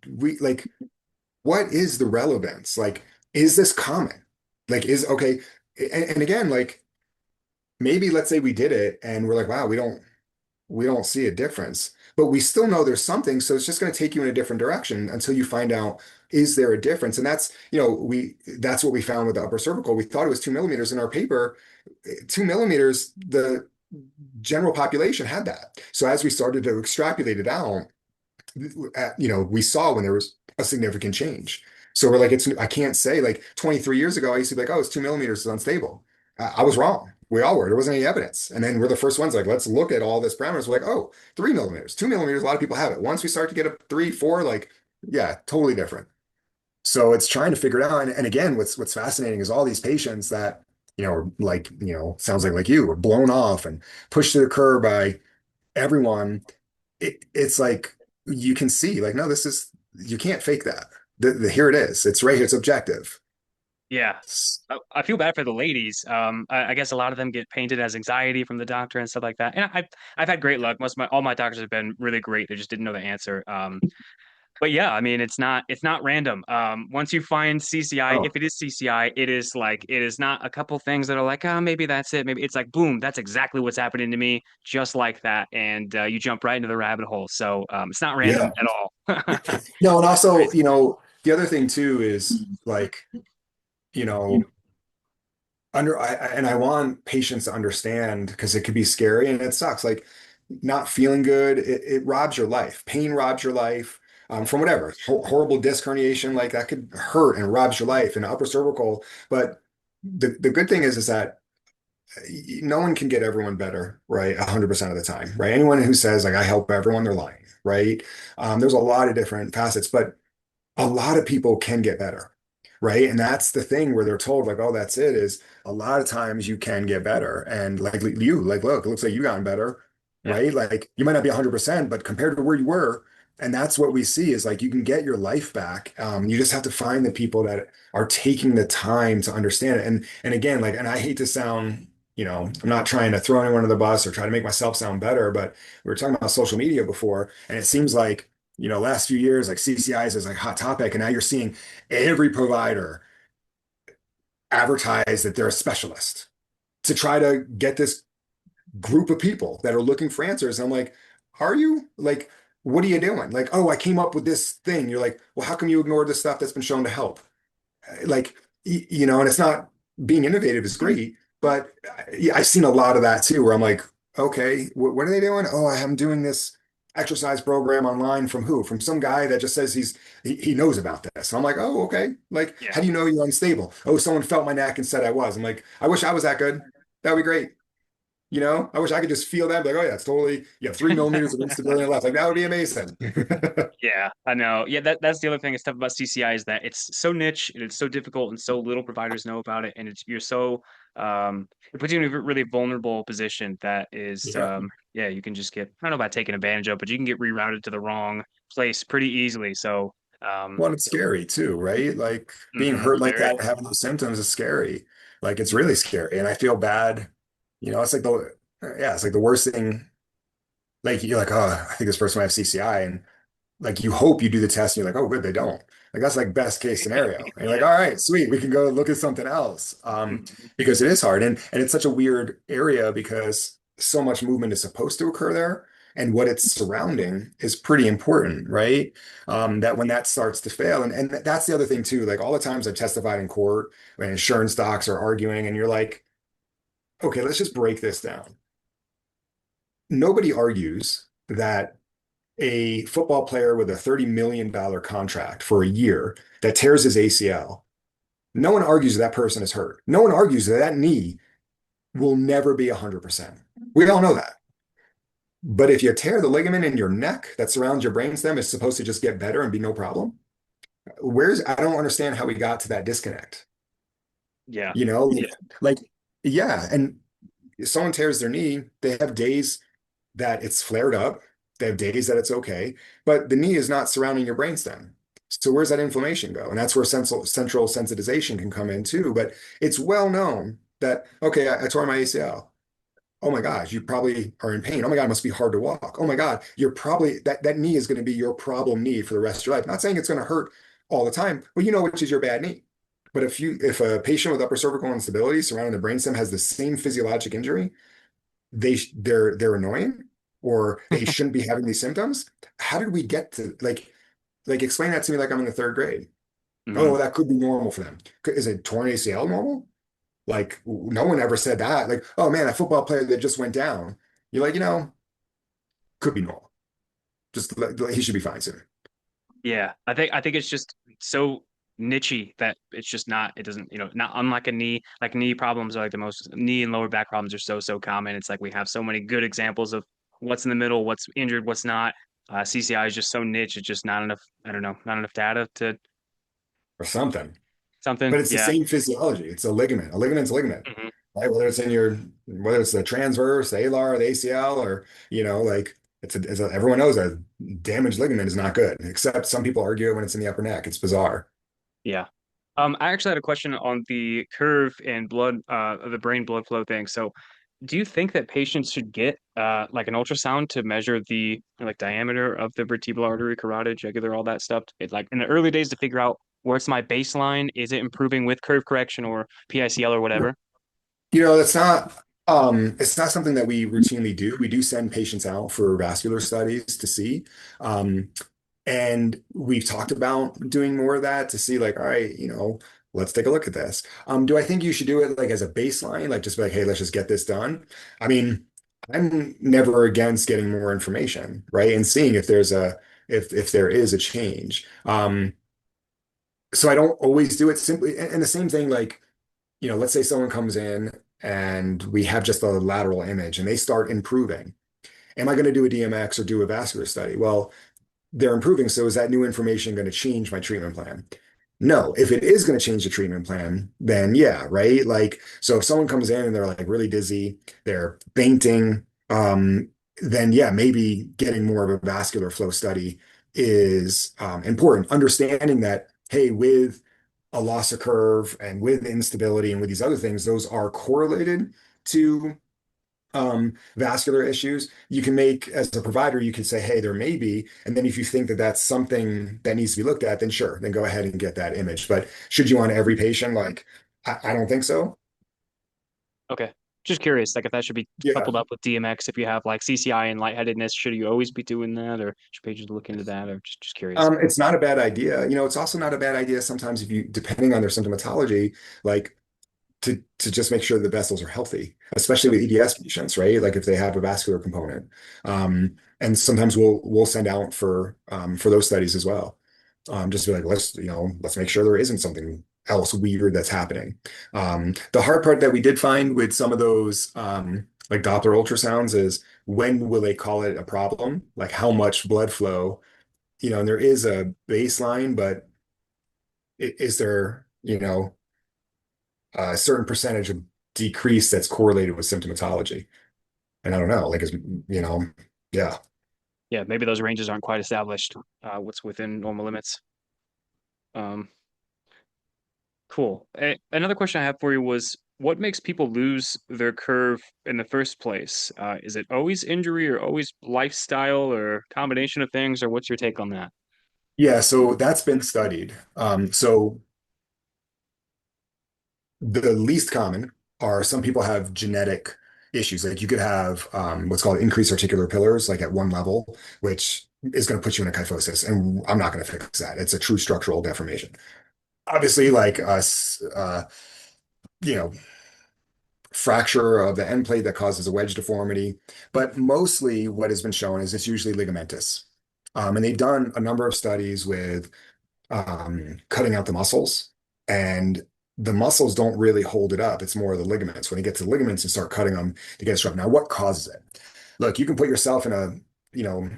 we like, what is the relevance? Like, is this common? Like, okay. And again, like maybe let's say we did it and we're like, wow, we don't see a difference, but we still know there's something. So it's just going to take you in a different direction until you find out, is there a difference? And that's what we found with the upper cervical. We thought it was 2 millimeters in our paper. 2 millimeters, the general population had that. So as we started to extrapolate it out, we saw when there was a significant change. So we're like, I can't say like 23 years ago, I used to be like, oh, it's 2 millimeters, it's unstable. I was wrong. We all were. There wasn't any evidence. And then we're the first ones like, let's look at all this parameters. We're like, oh, 3 millimeters, 2 millimeters. A lot of people have it. Once we start to get a three, four, like, yeah, totally different. So it's trying to figure it out. And again, what's fascinating is all these patients that, are like, sounds like you were blown off and pushed to the curb by everyone. It's like you can see, like, no, you can't fake that. Here it is. It's right here. It's objective. yeah. I feel bad for the ladies. I guess a lot of them get painted as anxiety from the doctor and stuff like that. And I've had great luck. Most of my all my doctors have been really great. They just didn't know the answer. But yeah, I mean, it's not random. Once you find CCI, Oh, if it is CCI, it is not a couple things that are like, oh, maybe that's it. Maybe it's like, boom, that's exactly what's happening to me, just like that, and you jump right into the rabbit hole. So it's not random yeah. at all. No, and also, Crazy. the other thing too is like, you know, and I want patients to understand because it could be scary and it sucks. Like not feeling good, it robs your life. Pain robs your life from whatever horrible disc herniation, like that could hurt and robs your life and upper cervical. But the good thing is that no one can get everyone better, right? 100% of the time, right? Anyone who says like I help everyone, they're lying, right? There's a lot of different facets, but a lot of people can get better, right? And that's the thing where they're told like, oh, that's it, is a lot of times you can get better. And like like, look, it looks like you gotten better, Yeah, right? Like you might not be 100%, but compared to where you were, and that's what we see is like you can get your life back. You just have to find the people that are taking the time to understand it. And again, like, and I hate to sound, I'm not trying to throw anyone under the bus or try to make myself sound better, but we were talking about social media before, and it seems like last few years, like CCIs is like hot topic, and now you're seeing every provider advertise that they're a specialist to try to get this group of people that are looking for answers. And I'm like, are you? Like, what are you doing? Like, oh, I came up with this thing. You're like, well, how come you ignore the stuff that's been shown to help? Like, and it's not being innovative is great, but yeah, I've seen a lot of that too, where I'm like, okay, what are they doing? Oh, I'm doing this exercise program online from who? From some guy that just says he knows about this. And I'm like, oh, okay. Like, yeah. how do you know you're unstable? Oh, someone felt my neck and said I was. I'm like, I wish I was that good. That'd be great. I wish I could just feel that. Like, oh yeah, it's totally, you have 3 millimeters of instability left. Like, that would be amazing. Yeah, I know. Yeah, that's the other thing is tough about CCI is that it's so niche and it's so difficult and so little providers know about it, and you're so it puts you in a really vulnerable position that is Yeah. yeah, you can just get, I don't know about taken advantage of, but you can get rerouted to the wrong place pretty easily. So Well, it's scary too, right? Like being hurt like very that, having those symptoms is scary. Like it's really scary. And I feel bad. It's like it's like the worst thing. Like you're like, oh, I think this person might have CCI. And like you hope you do the test and you're like, oh, good, they don't. Like that's like best case scenario. And you're like, yeah. all right, sweet, we can go look at something else. Mhm. Because it is hard. And it's such a weird area because so much movement is supposed to occur there. And what it's surrounding is pretty important, right? That when that starts to fail, and that's the other thing too. Like all the times I've testified in court when insurance docs are arguing, and you're like, okay, let's just break this down. Nobody argues that a football player with a $30 million contract for a year that tears his ACL, no one argues that person is hurt. No one argues that that knee will never be 100%. We all know that. But if you tear the ligament in your neck that surrounds your brainstem, it's supposed to just get better and be no problem. I don't understand how we got to that disconnect. Yeah. You know, like, yeah. And if someone tears their knee, they have days that it's flared up. They have days that it's okay, but the knee is not surrounding your brainstem. So where's that inflammation go? And that's where central sensitization can come in too. But it's well known that, okay, I tore my ACL. Oh my gosh, you probably are in pain. Oh my God, it must be hard to walk. Oh my God, you're probably that knee is going to be your problem knee for the rest of your life. Not saying it's going to hurt all the time, but you know which is your bad knee. But if a patient with upper cervical instability surrounding the brainstem has the same physiologic injury, they're annoying or they shouldn't be having these symptoms. How did we get to explain that to me like I'm in the third grade? Hmm. Oh, that could be normal for them. Is it torn ACL normal? Like no one ever said that. Like, oh man, that football player that just went down. You're like, could be normal. He should be fine soon. Yeah, I think it's just so nichey that it's just not it doesn't not unlike a knee, like knee problems are like the most knee and lower back problems are so common. It's like we have so many good examples of what's in the middle, what's injured, what's not. CCI is just so niche. It's just not enough. I don't know, not enough data to Or something. something. But it's the Yeah. same physiology. It's a ligament. A ligament's a ligament, Hmm. right? Whether it's the transverse, the alar, the ACL, or like everyone knows a damaged ligament is not good. Except some people argue it when it's in the upper neck. It's bizarre. Yeah. I actually had a question on the curve and blood, the brain blood flow thing. So, do you think that patients should get like an ultrasound to measure the like diameter of the vertebral artery, carotid, jugular, all that stuff? It like in the early days to figure out where's my baseline? Is it improving with curve correction or PICL or whatever? That's not it's not something that we routinely do. We do send patients out for vascular studies to see. Um, And we've talked about doing more of that to see like, all right, let's take a look at this. Do I think you should do it like as a baseline, like just be like, hey, let's just get this done? I mean, I'm never against getting more information, right? And seeing if there is a change. So I don't always do it simply, and the same thing, like, let's say someone comes in and we have just a lateral image and they start improving. Am I going to do a DMX or do a vascular study? Well, they're improving. So is that new information going to change my treatment plan? No. If it is going to change the treatment plan, then yeah, right? Like, so if someone comes in and they're like really dizzy, they're fainting, then yeah, maybe getting more of a vascular flow study is important. Understanding that, hey, with a loss of curve and with instability and with these other things, those are correlated to vascular issues. You can make, as a provider, you can say, hey, there may be. And then if you think that that's something that needs to be looked at, then sure, then go ahead and get that image. But should you on every patient? Like, I don't think so. Okay. Just curious, like if that should be Yeah. coupled up with DMX, if you have like CCI and lightheadedness, should you always be doing that, or should patients look into that, or just curious? It's not a bad idea. It's also not a bad idea sometimes if you, depending on their symptomatology, like to just make sure the vessels are healthy, especially with EDS patients, right? Like if they have a vascular component. And sometimes we'll send out for those studies as well. Just be like, let's make sure there isn't something else weird that's happening. The hard part that we did find with some of those like Doppler ultrasounds is when will they call it a problem? Like how much blood flow, and there is a baseline, but is there, a certain percentage of decrease that's correlated with symptomatology. And I don't know, like, you know, yeah. Yeah, maybe those ranges aren't quite established. What's within normal limits? Um, cool. Another question I have for you was, what makes people lose their curve in the first place? Is it always injury, or always lifestyle, or combination of things, or what's your take on that? Yeah, so that's been studied. So the least common are some people have genetic issues. Like you could have what's called increased articular pillars, like at one level, which is going to put you in a kyphosis. And I'm not going to fix that. It's a true structural deformation. Obviously, like us, you know, fracture of the end plate that causes a wedge deformity. But mostly what has been shown is it's usually ligamentous. And they've done a number of studies with cutting out the muscles, and the muscles don't really hold it up. It's more of the ligaments. When you get to the ligaments and start cutting them to get strong. Now, what causes it? Look, you can put yourself in a, you know,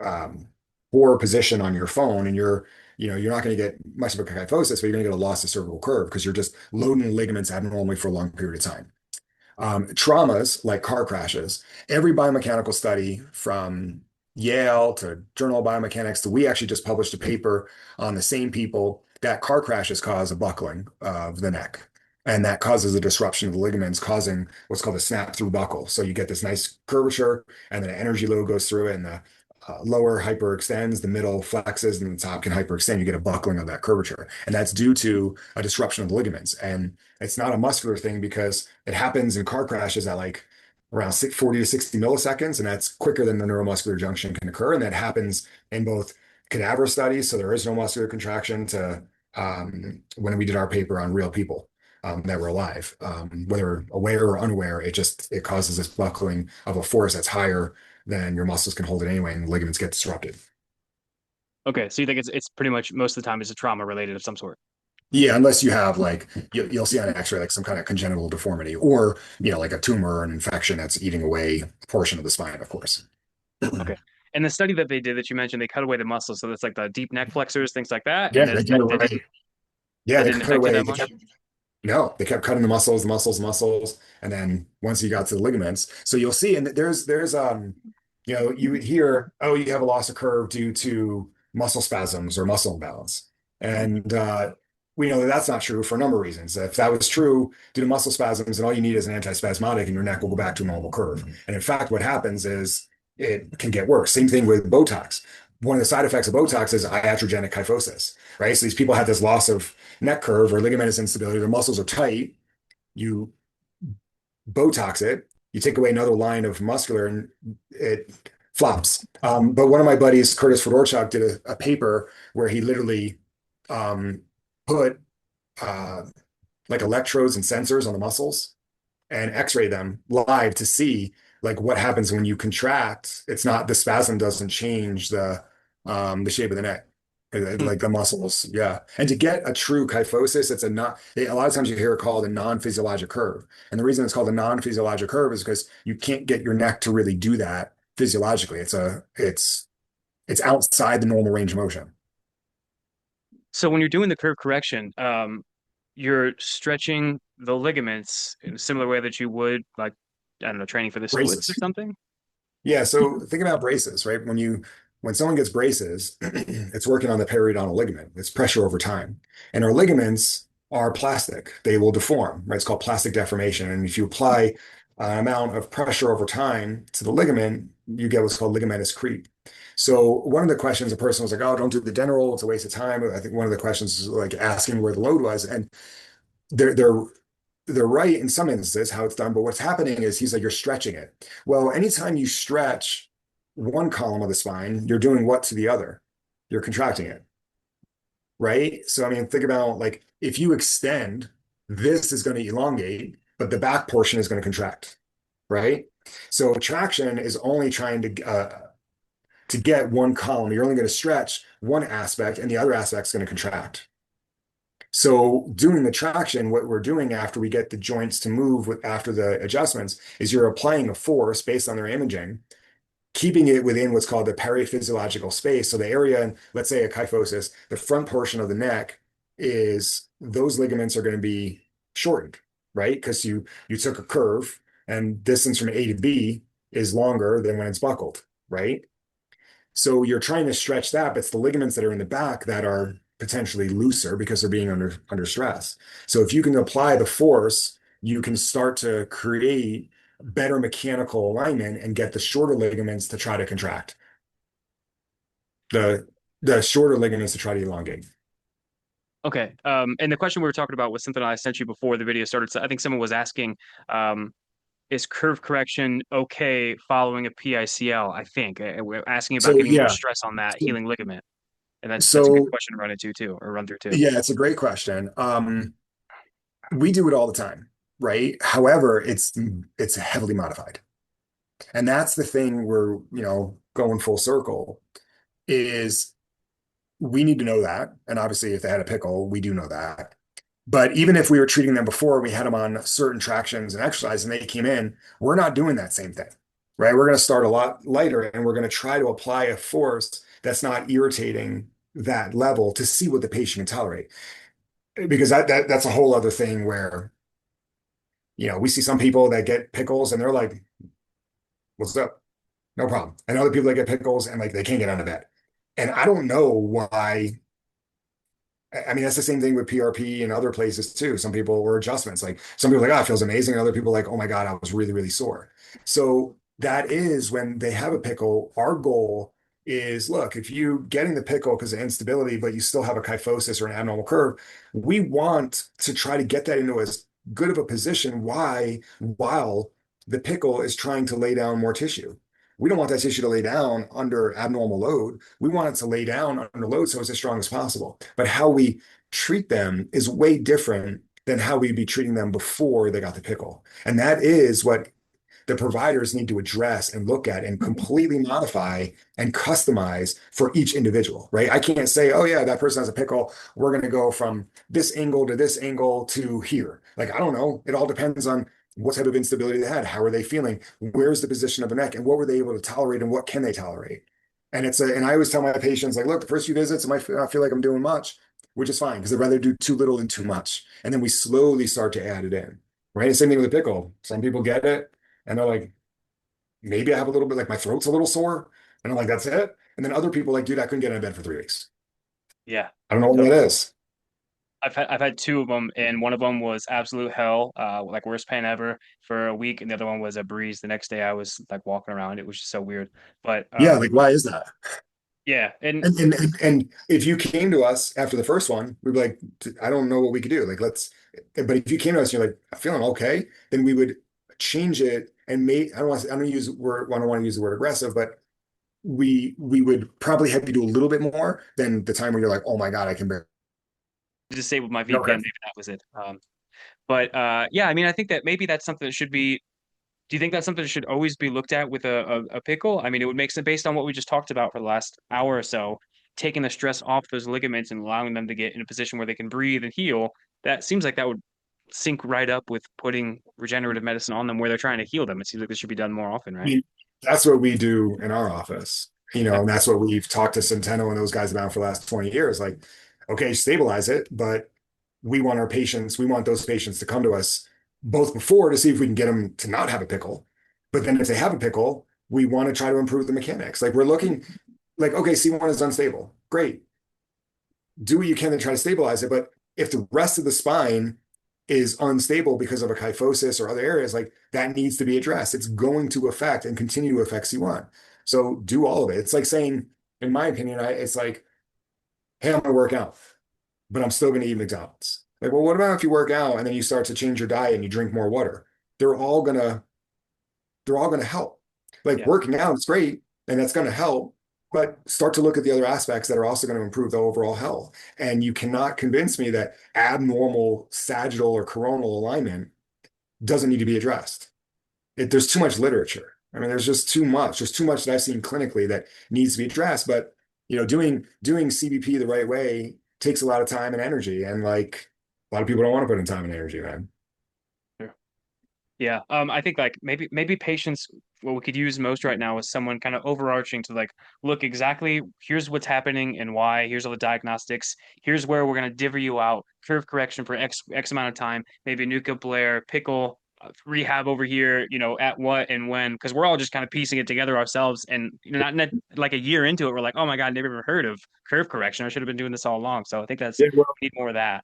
um, poor position on your phone, and you're not going to get much of a kyphosis, but you're going to get a loss of cervical curve because you're just loading the ligaments abnormally for a long period of time. Traumas like car crashes, every biomechanical study from Yale to Journal of Biomechanics to we actually just published a paper on the same people that car crashes cause a buckling of the neck. And that causes a disruption of the ligaments, causing what's called a snap through buckle. So you get this nice curvature, and then an energy load goes through it, and the lower hyperextends, the middle flexes, and the top can hyperextend. You get a buckling of that curvature. And that's due to a disruption of the ligaments. And it's not a muscular thing because it happens in car crashes at like around 40 to 60 milliseconds, and that's quicker than the neuromuscular junction can occur. And that happens in both cadaver studies, so there is no muscular contraction, to when we did our paper on real people that were alive. Whether aware or unaware, it causes this buckling of a force that's higher than your muscles can hold it anyway, and the ligaments get disrupted. Okay, so you think it's pretty much most of the time it's a trauma related of some sort. Yeah, unless you have like you'll see on an X-ray like some kind of congenital deformity, or like a tumor or an infection that's eating away a portion of the spine, of course. Okay. And the study that they did that you mentioned, they cut away the muscles, so that's like the deep neck flexors, things like that, and Yeah, they cut away. Yeah, that they didn't cut affect you away. that They much. kept No, they kept cutting the muscles, the muscles, the muscles, and then once you got to the ligaments, so you'll see, and you would hear, oh, you have a loss of curve due to muscle spasms or muscle imbalance, and we know that that's not true for a number of reasons. If that was true due to muscle spasms, then all you need is an antispasmodic, and your neck will go back to a normal curve. And in fact, what happens is it can get worse. Same thing with Botox. One of the side effects of Botox is iatrogenic kyphosis, right? So these people have this loss of neck curve or ligamentous instability, their muscles are tight, you Botox it, you take away another line of muscular, and it flops. But one of my buddies, Curtis Fedorchuk, did a paper where he literally put uh, like electrodes and sensors on the muscles and X-ray them live to see like what happens when you contract. It's not, the spasm doesn't change the shape of the neck. Hmm. Like the muscles, yeah. And to get a true kyphosis, it's a lot of times you hear it called a non-physiologic curve. And the reason it's called a non-physiologic curve is because you can't get your neck to really do that physiologically. It's outside the normal range of motion. So when you're doing the curve correction, you're stretching the ligaments in a similar way that you would, like, I don't know, training for the splits or Braces. something. Yeah, so think about braces, right? When someone gets braces, it's working on the periodontal ligament. It's pressure over time. And our ligaments are plastic. They will deform, right? It's called plastic deformation. And if you apply an amount of pressure over time to the ligament, you get what's called ligamentous creep. So one of the questions a person was like, "Oh, don't do the dental roll. It's a waste of time." I think one of the questions is like asking where the load was. And they're they're right in some instances how it's done, but what's happening is he's like, you're stretching it. Well, anytime you stretch one column of the spine, you're doing what to the other? You're contracting it, right? So, I mean, think about like if you extend, this is going to elongate, but the back portion is going to contract, right? So traction is only trying to get one column. You're only going to stretch one aspect, and the other aspect is going to contract. So doing the traction, what we're doing after we get the joints to move after the adjustments is you're applying a force based on their imaging, keeping it within what's called the periphysiological space. So the area, let's say a kyphosis, the front portion of the neck is those ligaments are going to be shortened, right? Because you took a curve and distance from A to B is longer than when it's buckled, right? So you're trying to stretch that, but it's the ligaments that are in the back that are potentially looser because they're being under stress. So if you can apply the force, you can start to create better mechanical alignment and get the shorter ligaments to try to contract. The the shorter ligaments to try to elongate. Okay. And the question we were talking about was something I sent you before the video started. So I think someone was asking, um, is curve correction okay following a PICL? I think we're asking about So getting more yeah. stress on that healing ligament, and that's a good So question to run into too, or run through too. yeah, it's a great question. We do it all the time. right? However, it's heavily modified. And that's the thing we're, going full circle is we need to know that. And obviously, if they had a pickle, we do know that. But even if we were treating them before, we had them on certain tractions and exercise, and they came in, we're not doing that same thing, right? We're going to start a lot lighter and we're going to try to apply a force that's not irritating that level to see what the patient can tolerate. Because that's a whole other thing where, we see some people that get pickles and they're like, what's up? No problem. And other people that get pickles and like they can't get out of bed. And I don't know why. I mean, that's the same thing with PRP and other places too. Some people were adjustments. Like some people are like, oh, it feels amazing. And other people are like, oh my God, I was really, really sore. So that is when they have a pickle, our goal is look, if you getting the pickle because of instability, but you still have a kyphosis or an abnormal curve, we want to try to get that into as good of a position. Why? While the pickle is trying to lay down more tissue. We don't want that tissue to lay down under abnormal load. We want it to lay down under load so it's as strong as possible. But how we treat them is way different than how we'd be treating them before they got the pickle. And that is what the providers need to address and look at and completely modify and customize for each individual, right? I can't say, oh yeah, that person has a pickle. We're going to go from this angle to this angle to here. Like, I don't know. It all depends on what type of instability they had. How are they feeling? Where's the position of the neck? And what were they able to tolerate and what can they tolerate? And I always tell my patients, like, look, the first few visits, I might not feel like I'm doing much, which is fine because I'd rather do too little than too much. And then we slowly start to add it in, right? And same thing with the pickle. Some people get it and they're like, maybe I have a little bit like my throat's a little sore. And I'm like, that's it. And then other people like, dude, I couldn't get out of bed for 3 weeks. Yeah. I don't know what that is. I've had two of them, and one of them was absolute hell, like worst pain ever for a week, and the other one was a breeze. The next day, I was like walking around. It was just so weird. But Yeah, like why is that? yeah, and And if you came to us after the first one, we'd be like, I don't know what we could do. Like, but if you came to us and you're like, I'm feeling okay, then we would change it and I don't want to, I don't use word, I don't want to use the word aggressive, but we would probably have you do a little bit more than the time where you're like, oh my God, I can bear. disabled my Okay. VPN. Maybe that was it. But yeah, I mean, I think that maybe that's something that should be. Do you think that's something that should always be looked at with a pickle? I mean, it would make sense based on what we just talked about for the last hour or so, taking the stress off those ligaments and allowing them to get in a position where they can breathe and heal. That seems like that would sync right up with putting regenerative medicine on them where they're trying to heal them. It seems like this should be done more often, I right? mean, that's what we do in our office, and that's what we've talked to Centeno and those guys about for the last 20 years. Like, okay, stabilize it, but we want those patients to come to us both before to see if we can get them to not have a pickle. But then if they have a pickle, we want to try to improve the mechanics. Like we're looking like, okay, C1 is unstable. Great. Do what you can to try to stabilize it. But if the rest of the spine is unstable because of a kyphosis or other areas, like that needs to be addressed. It's going to affect and continue to affect C1. So do all of it. It's like saying, in my opinion, it's like, hey, I'm gonna work out, but I'm still gonna eat McDonald's. Like, well, what about if you work out and then you start to change your diet and you drink more water? They're all gonna they're all gonna help. Like Yeah. working out is great and that's gonna help, but start to look at the other aspects that are also going to improve the overall health. And you cannot convince me that abnormal sagittal or coronal alignment doesn't need to be addressed. There's too much literature. I mean, there's just too much. There's too much that I've seen clinically that needs to be addressed. But doing CBP the right way takes a lot of time and energy, and like a lot of people don't want to put in time and energy, man. Sure. Yeah, I think like maybe patients what we could use most right now is someone kind of overarching to like look exactly here's what's happening and why. Here's all the diagnostics. Here's where we're gonna divvy you out curve correction for X amount of time. Maybe a nuclear pickle rehab over here. At what and when because we're all just kind of piecing it together ourselves and not like a year into it we're like oh my God never even heard of curve correction. I should have been doing this all along. So I think Yeah, well, we need more of that.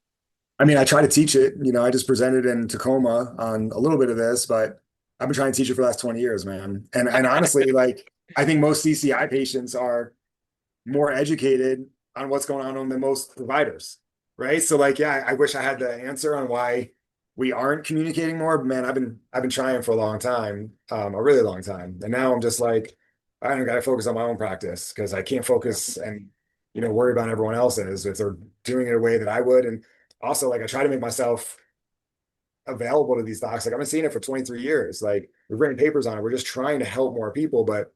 I mean, I try to teach it. I just presented in Tacoma on a little bit of this, but I've been trying to teach it for the last 20 years, man. And honestly, like I think most CCI patients are more educated on what's going on than most providers, right? So like, yeah, I wish I had the answer on why we aren't communicating more. But man, I've been trying for a long time, a really long time, and now I'm just like, I don't got to focus on my own practice because I can't focus and worry about everyone else's if they're doing it a way that I would. And also, like, I try to make myself available to these docs. Like I've been seeing it for 23 years. Like we've written papers on it. We're just trying to help more people, but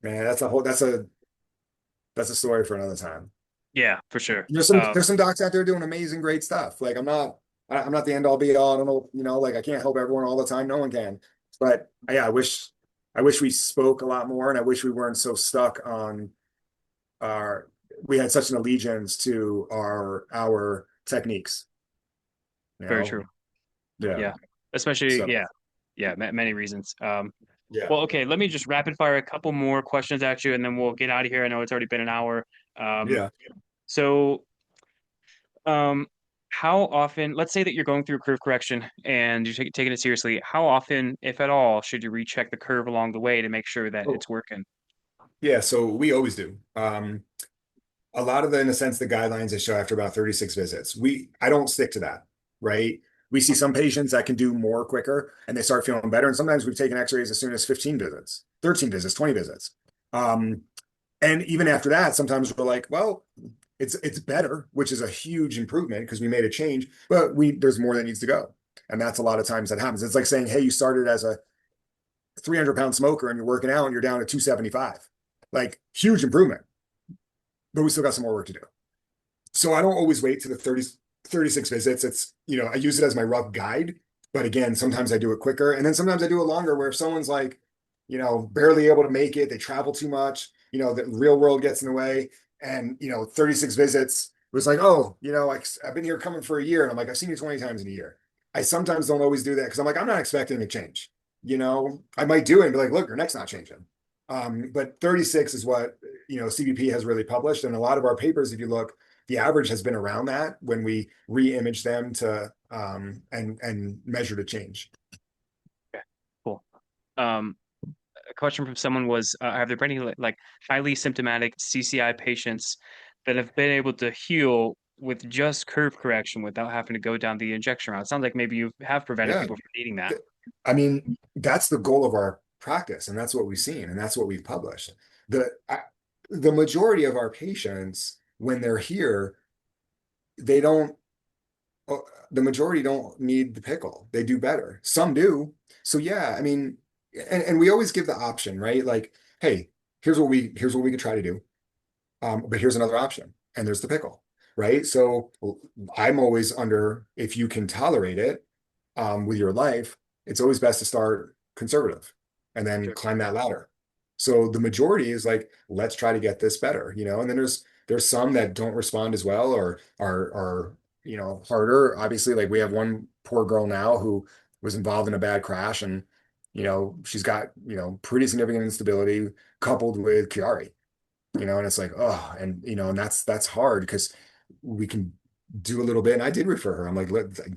man, that's a story for another time. Yeah, for sure. There's some docs out there doing amazing, great stuff. Like I'm not the end all be all. I don't know, like I can't help everyone all the time. No one can. But yeah, I wish we spoke a lot more, and I wish we weren't so stuck on our. We had such an allegiance to our techniques. You Very know, true. yeah. Yeah. Especially, So yeah. Yeah, many reasons. yeah, Well, okay, let me just rapid fire a couple more questions at you and then we'll get out of here. I know it's already been an hour. Um, yeah. so, um, how often, let's say that you're going through a curve correction and you're taking it seriously, how often, if at all, should you recheck the curve along the way to make sure that Oh, it's working? yeah. So we always do. A lot of in a sense, the guidelines they show after about 36 visits. I don't stick to that, right? We see some patients that can do more quicker and they start feeling better. And sometimes we've taken X-rays as soon as 15 visits, 13 visits, 20 visits. Um, and even after that, sometimes we're like, well, it's better, which is a huge improvement because we made a change, but there's more that needs to go. And that's a lot of times that happens. It's like saying, hey, you started as a 300-pound smoker and you're working out and you're down to 275. Like huge improvement, but we still got some more work to do. So I don't always wait to the 36 visits. I use it as my rough guide. But again, sometimes I do it quicker. And then sometimes I do it longer where if someone's like, barely able to make it, they travel too much, the real world gets in the way. And, 36 visits was like, oh, I've been here coming for a year. And I'm like, I've seen you 20 times in a year. I sometimes don't always do that because I'm like, I'm not expecting to change. I might do it and be like, look, your neck's not changing. But 36 is what, CBP has really published. And a lot of our papers, if you look, the average has been around that when we re-image them to and measure the change. Okay, cool. Um, a question from someone was, have there been any like highly symptomatic CCI patients that have been able to heal with just curve correction without having to go down the injection route? It sounds like maybe you have prevented Yeah. people from needing that. I mean, that's the goal of our practice, and that's what we've seen, and that's what we've published. The I, the majority of our patients, when they're here, they don't. uh, The majority don't need the pickle. They do better. Some do. So yeah, I mean, and we always give the option, right? Like, hey, here's what we could try to do. But here's another option, and there's the pickle, right? So I'm always under, if you can tolerate it, with your life, it's always best to start conservative and then Sure. climb that ladder. So the majority is like, let's try to get this better, and then there's some that don't respond as well or are harder. Obviously, like we have one poor girl now who was involved in a bad crash and she's got pretty significant instability coupled with Chiari, and it's like, oh, and that's hard because we can do a little bit. And I did refer her. I'm like,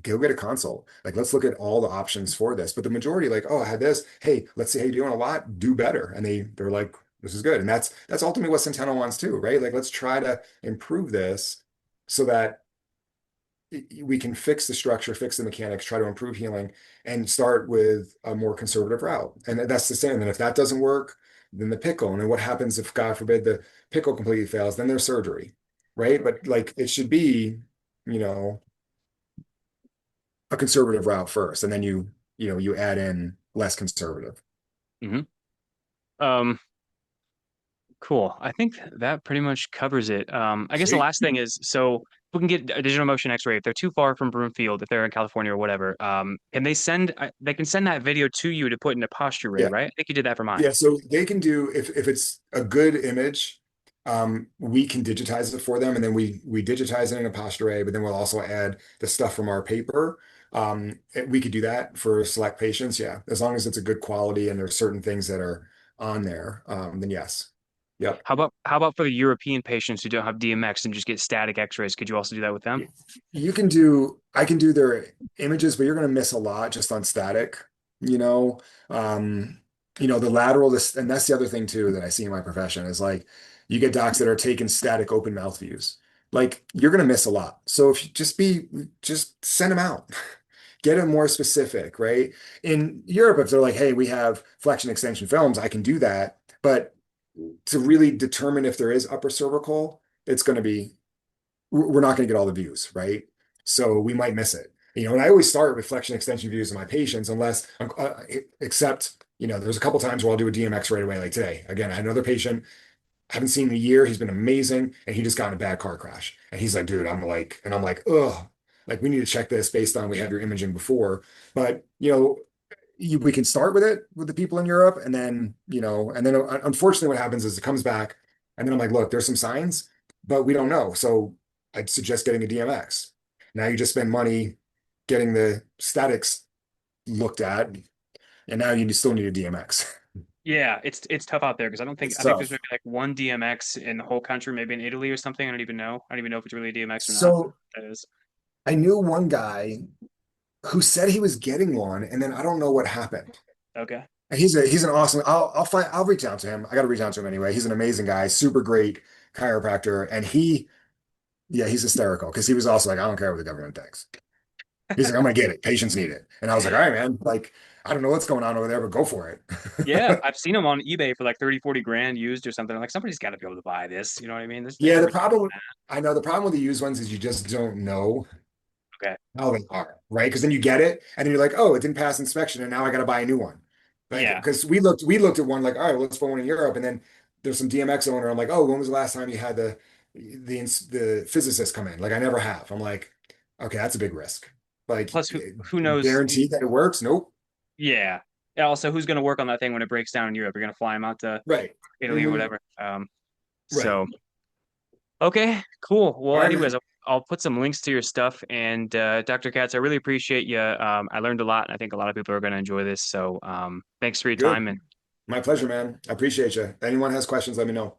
go get a consult. Like, let's look at all the options for this. But the majority, like, oh, I had this. Hey, let's see how you're doing a lot, do better. And they're like, this is good. And that's ultimately what Centeno wants too, right? Like, let's try to improve this so that we can fix the structure, fix the mechanics, try to improve healing, and start with a more conservative route. And that's the same. And if that doesn't work, then the pickle. And then what happens if, God forbid, the pickle completely fails? Then there's surgery, right? But like it should be, you know, a conservative route first, and then you add in less conservative. Hmm. Um, cool. I think that pretty much covers it. I guess the Sweet. last thing is, so we can get a digital motion X-ray if they're too far from Broomfield, if they're in California or whatever. Can they send? They can send that video to you to put in a posture ray, Yeah. right? I think you did that for mine. Yeah, so they can do if it's a good image, we can digitize it for them, and then we digitize it in a post array, but then we'll also add the stuff from our paper. We could do that for select patients, yeah, as long as it's a good quality and there's certain things that are on there, then yes. Yep. How about for the European patients who don't have DMX and just get static X-rays? Could you also do that with them? I can do their images, but you're going to miss a lot just on static, you know. Um, the lateral, this, and that's the other thing too that I see in my profession is like you get docs that are taking static open mouth views. Like you're going to miss a lot. So if you just send them out. Get them more specific, right? In Europe, if they're like, hey, we have flexion extension films, I can do that. But to really determine if there is upper cervical, it's going to be we're not going to get all the views, right? So we might miss it. And I always start with flexion extension views of my patients, except, there's a couple times where I'll do a DMX right away, like today. Again, I had another patient, haven't seen in a year. He's been amazing, and he just got in a bad car crash. And he's like, dude, I'm like, ugh, like we need to check this based on we have your imaging before. But we can start with it with the people in Europe, and then unfortunately, what happens is it comes back, and then I'm like, look, there's some signs, but we don't know. So I'd suggest getting a DMX. Now you just spend money getting the statics looked at, and now you still need a DMX. Yeah, it's tough out there because It's I think there's tough. maybe like one DMX in the whole country, maybe in Italy or something. I don't even know. I don't even know if it's really a DMX or not. So That is I knew one guy who said he was getting one, and then I don't know what happened. okay. And he's an awesome. I'll reach out to him. I got to reach out to him anyway. He's an amazing guy, super great chiropractor, and he's hysterical because he was also like, I don't care what the government thinks. He's like, I'm gonna get it. Patients need it, and I was like, all right, man. Like, I don't know what's going on over there, but go for Yeah, it. I've seen them on eBay for like 30, 40 grand used or something. I'm like somebody's got to be able to buy this. You know what I mean? They're Yeah, never cheap. I know the problem with the used ones is you just don't know Okay. how they are, right? Because then you get it, and then you're like, oh, it didn't pass inspection, and now I got to buy a new one. Like, Yeah. because we looked at one like, all right, well, let's put one in Europe, and then there's some DMX owner. I'm like, oh, when was the last time you had the physicist come in? Like, I never have. I'm like, okay, that's a big risk. Like, Plus, who knows? guarantee that it works? Nope. Yeah. Yeah. Also, who's going to work on that thing when it breaks down in Europe? You're going to fly him out to Right. Italy or Hmm. whatever. Right. So okay, cool. All Well, right, anyways, man. I'll put some links to your stuff. And Dr. Katz, I really appreciate you. I learned a lot, and I think a lot of people are going to enjoy this. So thanks for your time Good. and My pleasure, man. I appreciate you. If anyone has questions, let me know.